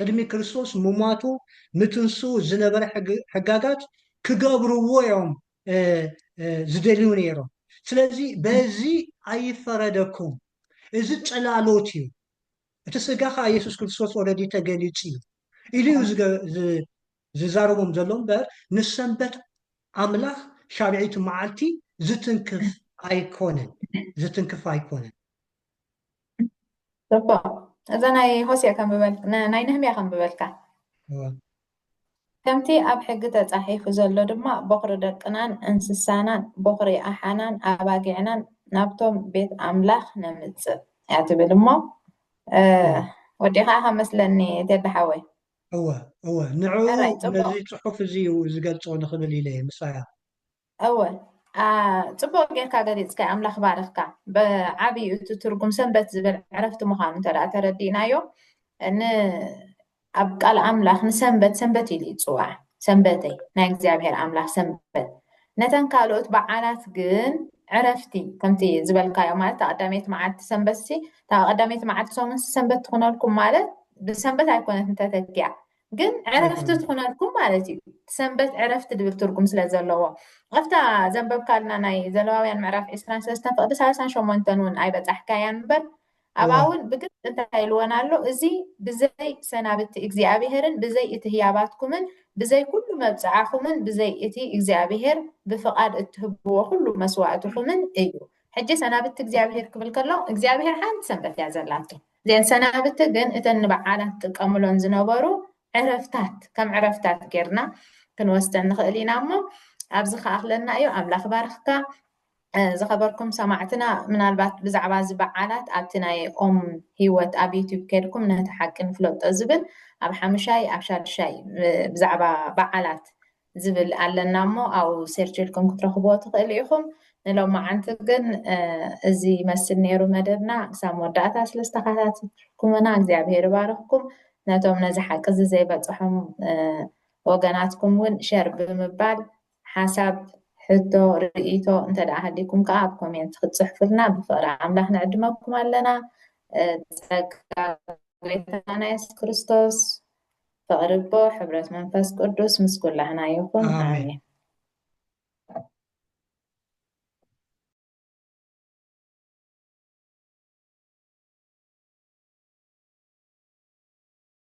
قدمي كريستوس مماتو متنسو زنبر حقاتات كقابروا يوم زدليو نيرو سلازي بازي أي فردكم إذا تلالوتيو تسقاخا يسوس كريستوس ولدي تقاليتي إليو ززاربهم زلون بر نسنبت أملاخ شارعيت معالتي زتنكف أيكونن طبعا إذا ناي هوسيا كم ببلك ناي نهميا كم ببلكا كمتي أب حق تتصحيف زلو دما بقر دقنان انسسانان بقري أحانان أباقعنان نابتم بيت أملاخ نمتس يعتبر ما ودي خاها مثلني تدحوي هو نعو نزي صحف زي وزقلت ونخبل إليه مسايا ጽቡቅ ጌርካ ገሊፅካ ኣምላኽ ባርኽካ ብዓብዪ እቲ ትርጉም ሰንበት ዝብል ዕረፍቲ ምዃኑ እንተደኣ ተረዲእናዮ ኣብ ቃል ኣምላኽ ንሰንበት ሰንበት ኢሉ ይፅዋዕ ሰንበተይ ናይ እግዚኣብሔር ኣምላኽ ሰንበት ነተን ካልኦት በዓላት ግን ዕረፍቲ ከምቲ ዝበልካዮ ማለት ተቐዳሜት መዓልቲ ሰንበትሲ ተቐዳሜት መዓልቲ ሰሙን ሰንበት ትኾነልኩም ማለት ብሰንበት ኣይኮነት እንተተኪያ ግን ዕረፍቲ ትኾነልኩም ማለት እዩ ሰንበት ዕረፍቲ ድብል ትርጉም ስለ ዘለዎ ኣብታ ዘንበብካልና ናይ ዘለዋውያን ምዕራፍ 23 ፍቅዲ 38 እውን ኣይበፃሕካያን እምበር ኣብኣ እውን ብግልፂ እንታይ ኢልወን ኣሎ እዚ ብዘይ ሰናብቲ እግዚኣብሄርን ብዘይ እቲ ህያባትኩምን ብዘይ ኩሉ መብፅዓኹምን ብዘይ እቲ እግዚኣብሄር ብፍቓድ እትህብዎ ኩሉ መስዋዕትኹምን እዩ ሕጂ ሰናብቲ እግዚኣብሄር ክብል ከሎ እግዚኣብሄር ሓንቲ ሰንበት እያ ዘላቶ እዚአን ሰናብቲ ግን እተን ንበዓላት ጥቀምሎን ዝነበሩ ዕረፍታት ከም ዕረፍታት ጌርና ክንወስደን ንኽእል ኢና እሞ ኣብዚ ከኣኽለና እዩ ኣምላኽ ባርኽካ ዝኸበርኩም ሰማዕትና ምናልባት ብዛዕባ እዚ በዓላት ኣብቲ ናይ ኦም ሂወት ኣብ ዩቲዩብ ከድኩም ነቲ ሓቂ ንፍለጦ ዝብል ኣብ ሓሙሻይ ኣብ ሻድሻይ ብዛዕባ በዓላት ዝብል ኣለና እሞ ኣብኡ ሴርች ኢልኩም ክትረኽብዎ ትኽእል ኢኹም ንሎማዓንቲ ግን እዚ ይመስል ነይሩ መደብና ክሳብ መወዳእታ ስለ ዝተኸታተልኩምና እግዚኣብሄር ይባርኽኩም ነቶም ነዚ ሓቂ እዚ ዘይበፅሖም ወገናትኩም እውን ሸር ብምባል ሓሳብ ሕቶ ርኢቶ እንተደኣ ሃሊኩም ከዓ ኣብ ኮሜንት ክትፅሕፉልና ብፍቅሪ ኣምላኽ ንዕድመኩም ኣለና ፀጋ ጎይታና የሱስ ክርስቶስ ፍቅሪ ቦ ሕብረት መንፈስ ቅዱስ ምስ ኩላህና ይኹን ኣሜን